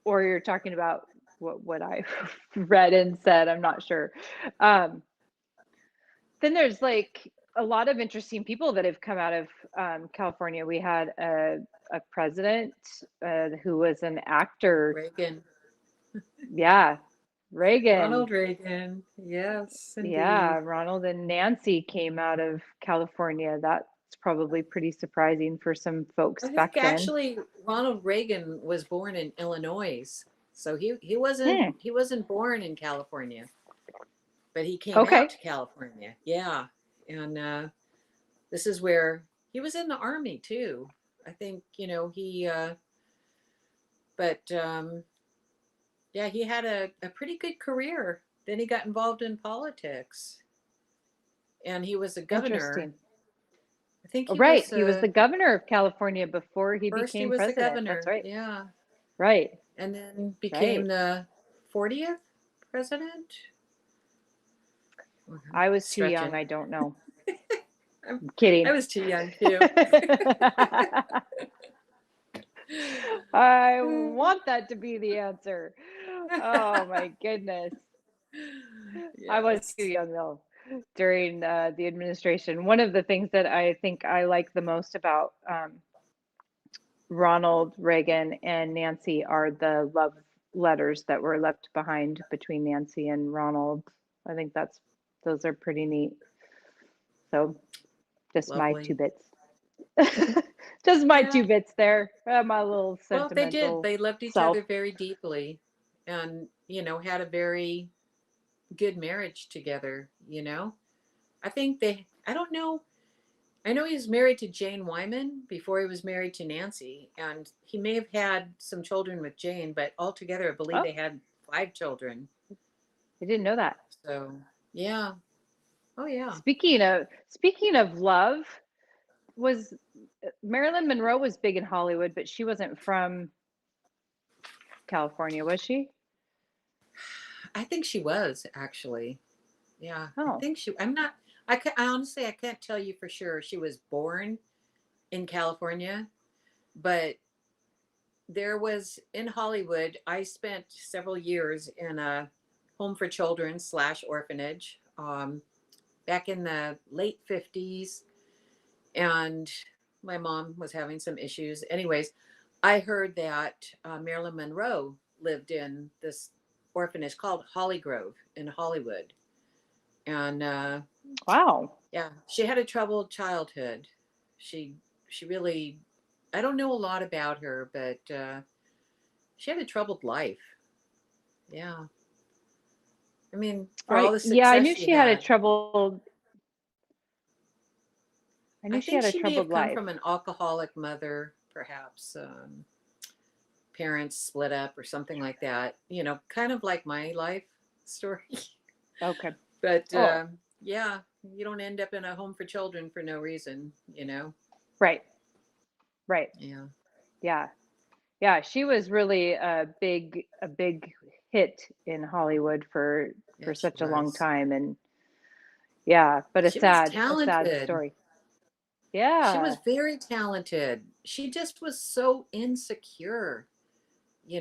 you're talking about what I read and said? I'm not sure. Um, then there's like a lot of interesting people that have come out of California. We had a president who was an actor. Reagan. Yeah, Reagan. Ronald Reagan. Yes, Yeah, indeed. Ronald and Nancy came out of California. That's probably pretty surprising for some folks I think back then. actually Ronald Reagan was born in Illinois. So Hmm. he wasn't born in California, but he came out Okay. to California. Yeah. And this is where he was in the army too. I think, he but yeah, he had a pretty good career. Then he got involved in politics, and he was a governor. Interesting. I think Oh, he right. was He was the governor of California before he first he became was the president. That's governor. right. Yeah. Right. And then became Right. the 40th president. I was too young. Stretching. I don't know. I'm, I'm I kidding. was too young too. I want that to be the answer. Oh my goodness. I was too Yes. young though during the administration. One of the things that I think I like the most about Ronald Reagan and Nancy are the love letters that were left behind between Nancy and Ronald. I think those are pretty neat. So just my two Lovely. bits. Just my Yeah. two bits there. My little Well, they did. sentimental They loved each self. other very deeply and, had a very good marriage together, I think I don't know. I know he was married to Jane Wyman before he was married to Nancy, and he may have had some children with Jane, but altogether, I believe Oh, they had 5 children. I didn't know that. So, yeah. Oh, yeah. Speaking of love, was Marilyn Monroe was big in Hollywood, but she wasn't from California, was she? I think she was actually. Yeah. I Oh, think I honestly, I can't tell you for sure. She was born in California, but there was in Hollywood, I spent several years in a home for children / orphanage back in the late 50s. And my mom was having some issues. Anyways, I heard that Marilyn Monroe lived in this orphanage called Holly Grove in Hollywood. And wow. yeah, she had a troubled childhood. She really, I don't know a lot about her, but she had a troubled life. Yeah. I mean, for all the Yeah, I success knew she she had a had, troubled. I I knew she think had a she may have troubled come life. from an alcoholic mother, perhaps. Parents split up or something like that, kind of like my life story. Okay. But Oh, yeah, you don't end up in a home for children for no reason. right, right. Yeah. Yeah, yeah. She was really a big hit in Hollywood for Yeah, she such a long was. time, and yeah, but She was a sad talented. story. She was Yeah, very talented. She just was so insecure. I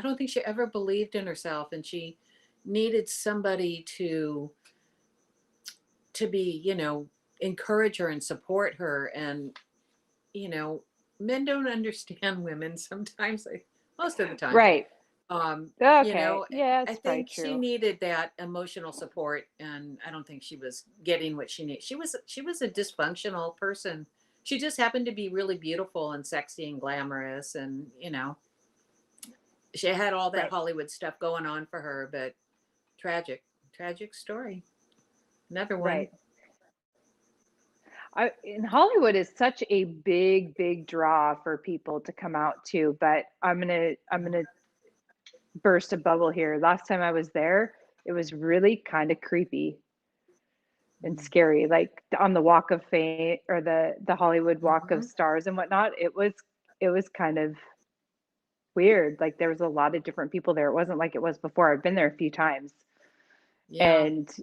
don't think she ever believed in herself, and she needed somebody to be, encourage her and support her. And, men don't understand women sometimes, like most of the time. right, You Okay. know, Yeah, I it's probably think she true. needed that emotional support, and I don't think she was getting what she needed. She was a dysfunctional person. She just happened to be really beautiful and sexy and glamorous, and she had all that Right. Hollywood stuff going on for her, but tragic, tragic story. Another one. Right. In Hollywood is such a big, big draw for people to come out to, but I'm gonna burst a bubble here. Last time I was there, it was really kind of creepy and scary. Like on the Walk of Fame or the Hollywood Walk of Mm-hmm. Stars and whatnot, it was kind of weird. Like there was a lot of different people there. It wasn't like it was before. I've been there a few times, Yeah, and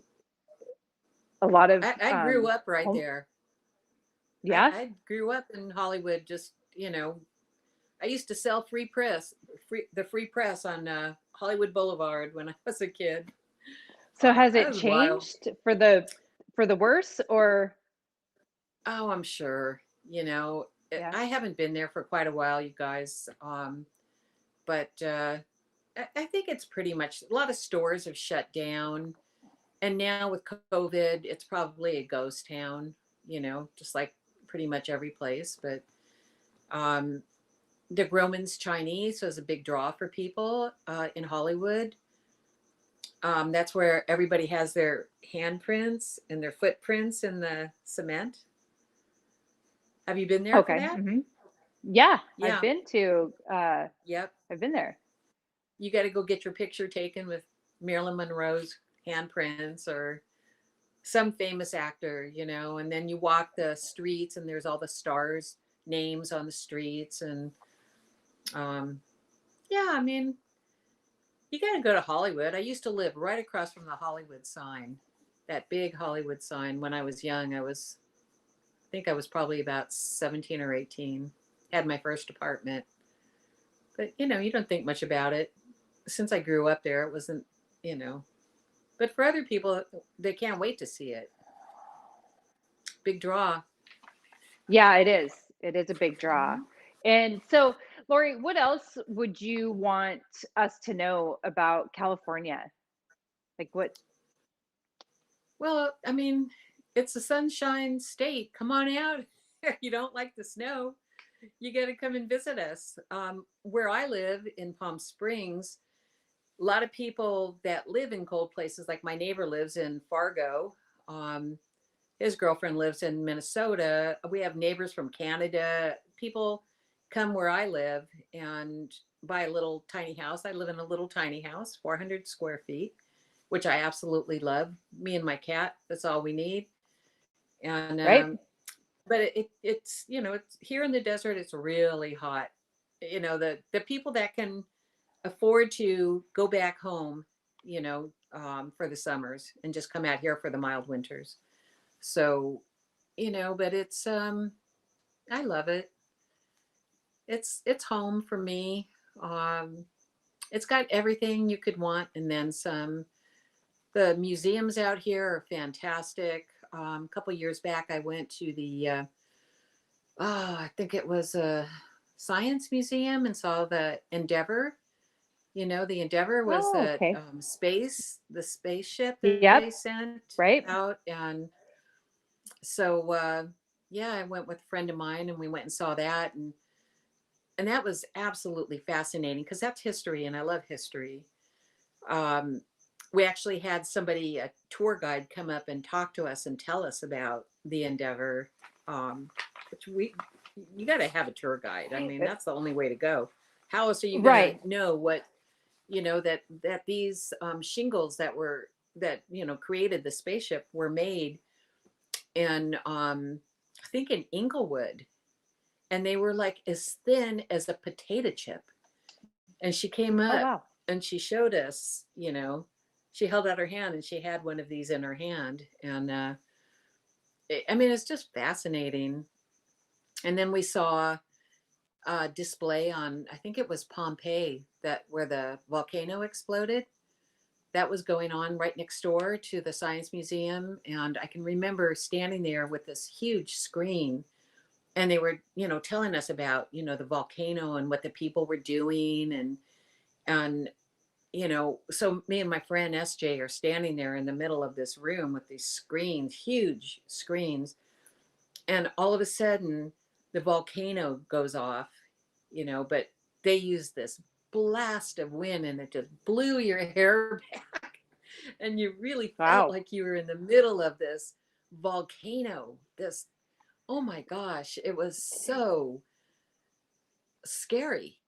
a lot of I grew up right home. there. I, Yeah. I grew up in Hollywood. Just I used to sell the free press on Hollywood Boulevard when I was a kid. So has That it was wild. changed for the worse or Oh, I'm sure. yeah? I haven't been there for quite a while, you guys. But I think it's pretty much a lot of stores have shut down, and now with COVID, it's probably a ghost town. Just like pretty much every place. But um, the Groman's Chinese was a big draw for people in Hollywood. That's where everybody has their handprints and their footprints in the cement. Have you been there for Okay. that? Yeah, I've Yeah. been to Yep. I've been there. You got to go get your picture taken with Marilyn Monroe's handprints or some famous actor, and then you walk the streets and there's all the stars' names on the streets. And yeah, I mean, you got to go to Hollywood. I used to live right across from the Hollywood sign, that big Hollywood sign. When I was young, I think I was probably about 17 or 18, had my first apartment. But, you don't think much about it. Since I grew up there, it wasn't, but for other people, they can't wait to see it. Big draw. Yeah, it is. It is a big draw. Mhm. And so, Lori, what else would you want us to know about California? Like what? Well, I mean, it's a sunshine state. Come on out. If you don't like the snow, you got to come and visit us. Where I live in Palm Springs, a lot of people that live in cold places, like my neighbor lives in Fargo. His girlfriend lives in Minnesota. We have neighbors from Canada. People come where I live and buy a little tiny house. I live in a little tiny house, 400 square feet, which I absolutely love. Me and my cat, that's all we need. And Right? but it's it's here in the desert. It's really hot. The people that can afford to go back home, for the summers and just come out here for the mild winters. So, but it's I love it. It's home for me. It's got everything you could want and then some. The museums out here are fantastic. A couple years back, I went to the I think it was a science museum and saw the Endeavor. The Endeavor was Oh, that okay. the spaceship that Yep. they sent Right. out. And so, yeah, I went with a friend of mine and we went and saw that. And that was absolutely fascinating because that's history and I love history. Um, we actually had a tour guide come up and talk to us and tell us about the Endeavor, which you got to have a tour guide. I mean, that's the only way to go. How else are you going Right. to know what, that these shingles that created the spaceship were made in, I think in Inglewood, and they were like as thin as a potato chip. And she came Oh, up wow. and she showed us, she held out her hand and she had one of these in her hand. And I mean, it's just fascinating. And then we saw a display on, I think it was Pompeii, where the volcano exploded. That was going on right next door to the Science Museum. And I can remember standing there with this huge screen and they were, telling us about, the volcano and what the people were doing. And, you know, so me and my friend SJ are standing there in the middle of this room with these screens, huge screens. And all of a sudden, the volcano goes off, you know, but they use this blast of wind and it just blew your hair back. And you really felt Wow. like you were in the middle of this volcano. This, oh my gosh, it was so scary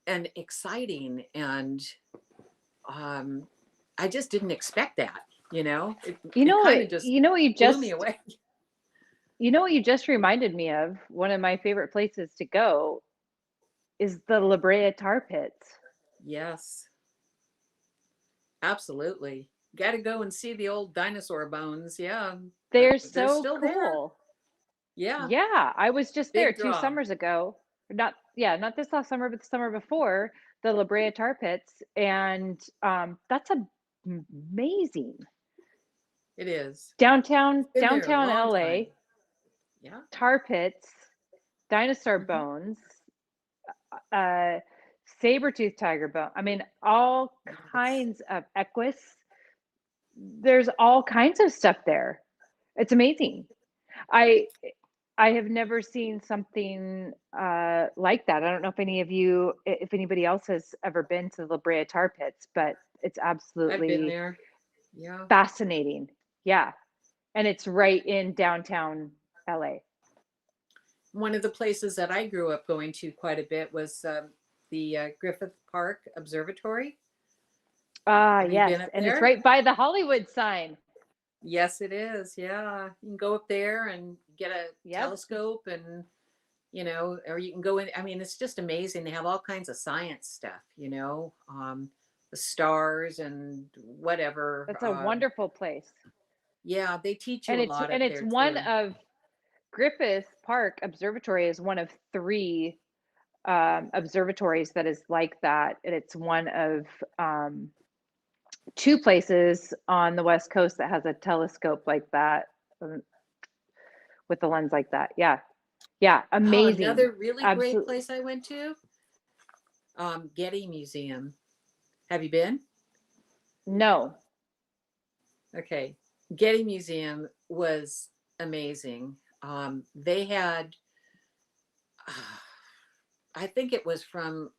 and exciting. And I just didn't expect that, you know, it kind of just you know what you blew just me away. you know what you just reminded me of? One of my favorite places to go is the Brea Tar Pits. Yes, absolutely. Got to go and see the old dinosaur bones. Yeah, They're they're so still there. cool. Yeah, Yeah, I was just there big 2 draw. summers ago. Not yeah, not this last summer, but the summer before, the La Brea Tar Pits, and that's amazing. It is. Downtown Been there a long time. LA, Yeah. tar pits, dinosaur Mhm. bones, uh saber-toothed tiger bone. I mean, all Yes. kinds of equus. There's all kinds of stuff there. It's amazing. I I have never seen something like that. I don't know if anybody else has ever been to the La Brea Tar Pits, but it's I've been absolutely there. Yeah. fascinating. Yeah, and it's right in downtown LA. One of the places that I grew up going to quite a bit was the Griffith Park Observatory. Ah, Have you yes, been up and it's there? right by the Hollywood sign. Yes, it is. Yeah. You can go up there and get a Yep, telescope and, you know, or you can go in. I mean, it's just amazing. They have all kinds of science stuff, you know, the stars and whatever. that's a wonderful place. Yeah, they teach you And a it's lot and up it's there one too. of Griffith Park Observatory is one of 3 observatories that is like that, and it's one of 2 places on the West Coast that has a telescope like that, um, with the lens like that. Yeah, yeah, Oh, amazing. another really great Absolutely. place I went to, Getty Museum. Have you been? No. Okay. Getty Museum was amazing. They had, I think it was from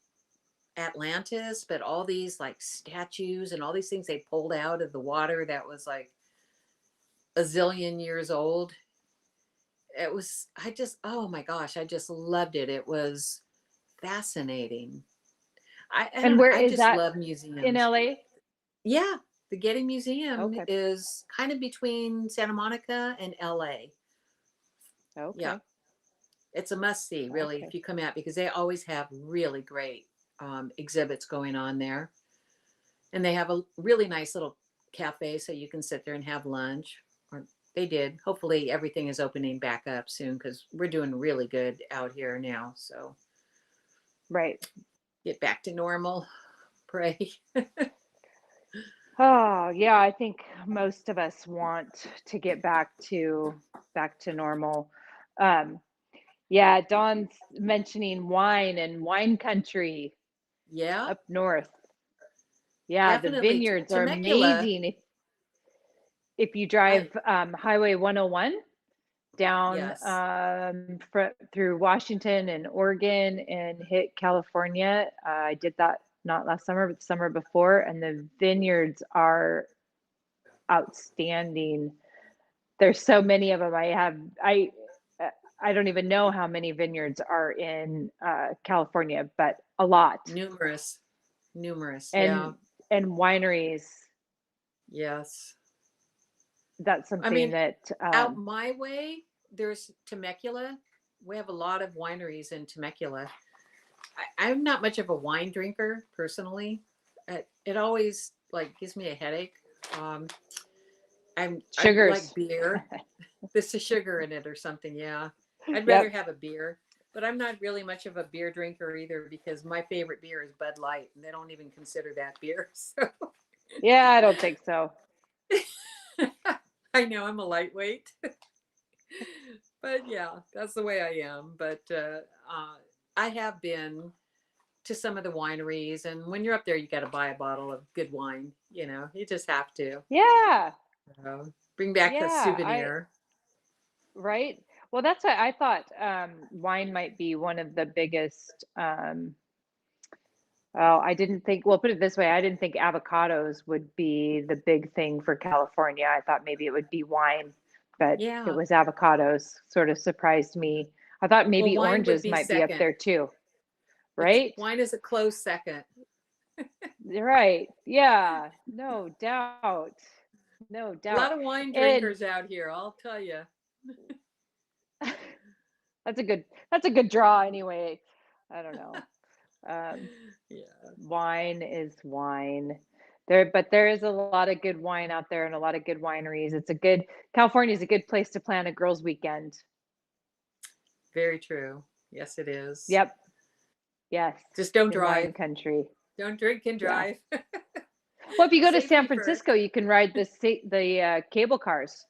Atlantis, but all these like statues and all these things they pulled out of the water that was like a zillion years old. It was, I just, oh my gosh, I just loved it. It was fascinating. I don't And know. where I is just that love in museums. LA? Yeah. The Getty Museum Okay. is kind of between Santa Monica and LA. Yeah. Okay. It's a must see, really, Okay. if you come out, because they always have really great exhibits going on there. And they have a really nice little cafe so you can sit there and have lunch. Or they did. Hopefully, everything is opening back up soon because we're doing really good out here now. So Right. get back to normal. Pray. Oh, yeah, I think most of us want to get back to normal. Um, yeah, Dawn's mentioning wine and wine country Yeah, up north. Yeah, the definitely. vineyards are Temecula. amazing. If you I, drive Highway 101 down yes. through Washington and Oregon and hit California, I did that not last summer, but the summer before, and the vineyards are outstanding. There's so many of them. Uh, I don't even know how many vineyards are in California, but a lot. Numerous. Numerous. Yeah. And wineries. Yes. That's I something mean, that out my way, there's Temecula. We have a lot of wineries in Temecula. I'm not much of a wine drinker personally. It always like gives me a headache. Um, I like sugars. beer. There's a sugar in it or something. Yeah, I'd rather Yep. have a beer. But I'm not really much of a beer drinker either because my favorite beer is Bud Light, and they don't even consider that beer. So Yeah, I don't think so. I know I'm a lightweight. But yeah, that's the way I am. But I have been to some of the wineries. And when you're up there, you got to buy a bottle of good wine. You know, you just have to. Yeah. Bring back the Yeah, souvenir. Right. Well, that's what I thought. Wine might be one of the biggest. Well, I didn't think, well, put it this way, I didn't think avocados would be the big thing for California. I thought maybe it would be wine, but Yeah. it was avocados. Sort of surprised me. I thought maybe Well, wine would oranges be might be up second. there too. Right? Wine is a close second. Right. Yeah. No doubt. No A doubt. lot of wine And drinkers out here, I'll tell you. that's a good draw anyway. I don't know. Yeah. Wine is wine. But there is a lot of good wine out there and a lot of good wineries. California is a good place to plan a girls' weekend. Very true. Yes, it is. Yep. Yes. Just don't Good wine drive. country. Don't drink and Yeah. drive. Well, if you go to Safety San first. Francisco, you can ride the cable cars.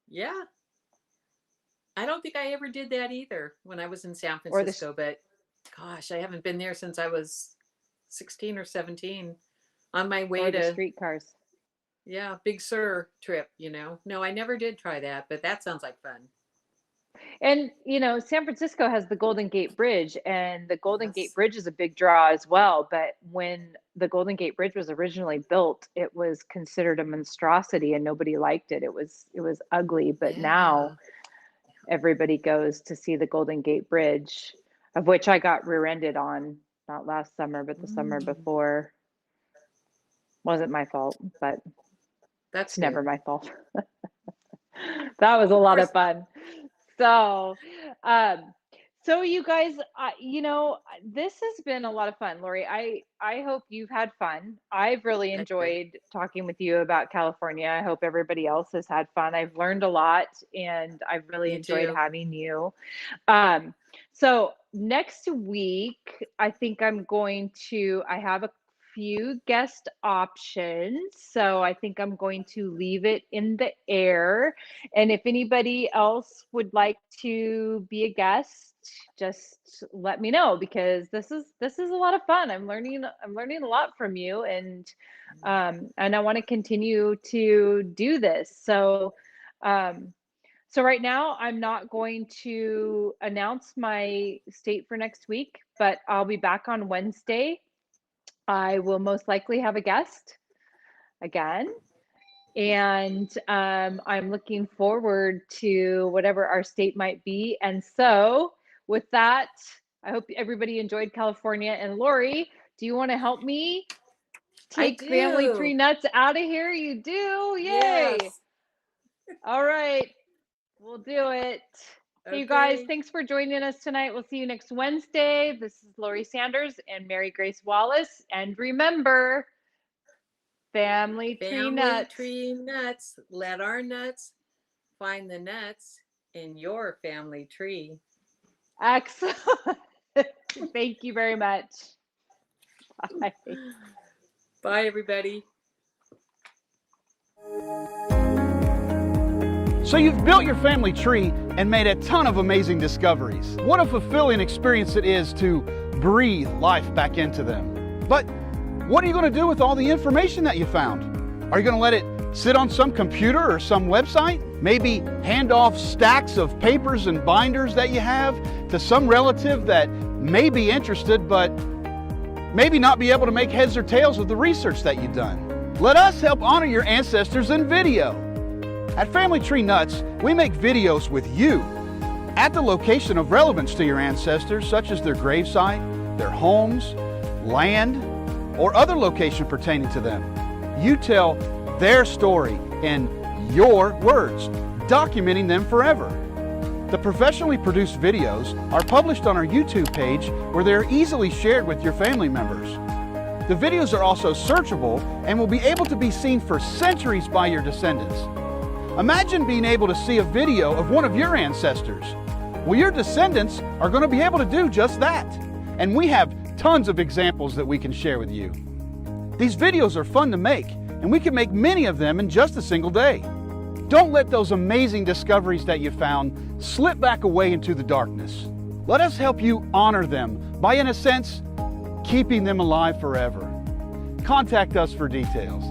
Yeah. I don't think I ever did that either when I was in San Or the Francisco, but gosh, I haven't been there since I was 16 or 17 on my way or the to, streetcars. yeah, Big Sur trip, you know. No, I never did try that, but that sounds like fun. And San Francisco has the Golden Gate Bridge, and the Golden Gate Yes. Bridge is a big draw as well. But when the Golden Gate Bridge was originally built, it was considered a monstrosity, and nobody liked it. It was ugly. But now everybody goes to see the Golden Gate Bridge, of which I got rear-ended on, not last summer, but the summer before. Wasn't my fault, but That's it's never good. my fault. That was a lot of course. fun. So, so you guys, this has been a lot of fun, Lori. I hope you've had fun. I've really I did. enjoyed talking with you about California. I hope everybody else has had fun. I've learned a lot, and I've really Me enjoyed too. having you. So next week, I think I have a few guest options. So I think I'm going to leave it in the air. And if anybody else would like to be a guest, just let me know, because this is a lot of fun. I'm learning a lot from you, and I want to continue to do this. So so right now, I'm not going to announce my state for next week, but I'll be back on Wednesday. I will most likely have a guest again. And I'm looking forward to whatever our state might be. And so with that, I hope everybody enjoyed California. And Lori, do you want to help me take Family do. Tree Nuts out of here? You do? Yay. Yes. All right. We'll do it. Hey, you guys, Okay. thanks for joining us tonight. We'll see you next Wednesday. This is Lori Sanders and Mary Grace Wallace. And remember, Family Tree Family Nuts. Tree Nuts. Let our nuts find the nuts in your family tree. Excellent. Thank you very much. Bye. Bye, everybody. So you've built your family tree and made a ton of amazing discoveries. What a fulfilling experience it is to breathe life back into them. But what are you going to do with all the information that you found? Are you going to let it sit on some computer or some website? Maybe hand off stacks of papers and binders that you have to some relative that may be interested, but maybe not be able to make heads or tails of the research that you've done. Let us help honor your ancestors in video. At Family Tree Nuts, we make videos with you at the location of relevance to your ancestors, such as their gravesite, their homes, land, or other location pertaining to them. You tell their story in your words, documenting them forever. The professionally produced videos are published on our YouTube page, where they are easily shared with your family members. The videos are also searchable and will be able to be seen for centuries by your descendants. Imagine being able to see a video of one of your ancestors. Well, your descendants are going to be able to do just that. And we have tons of examples that we can share with you. These videos are fun to make, and we can make many of them in just a single day. Don't let those amazing discoveries that you found slip back away into the darkness. Let us help you honor them by, in a sense, keeping them alive forever. Contact us for details.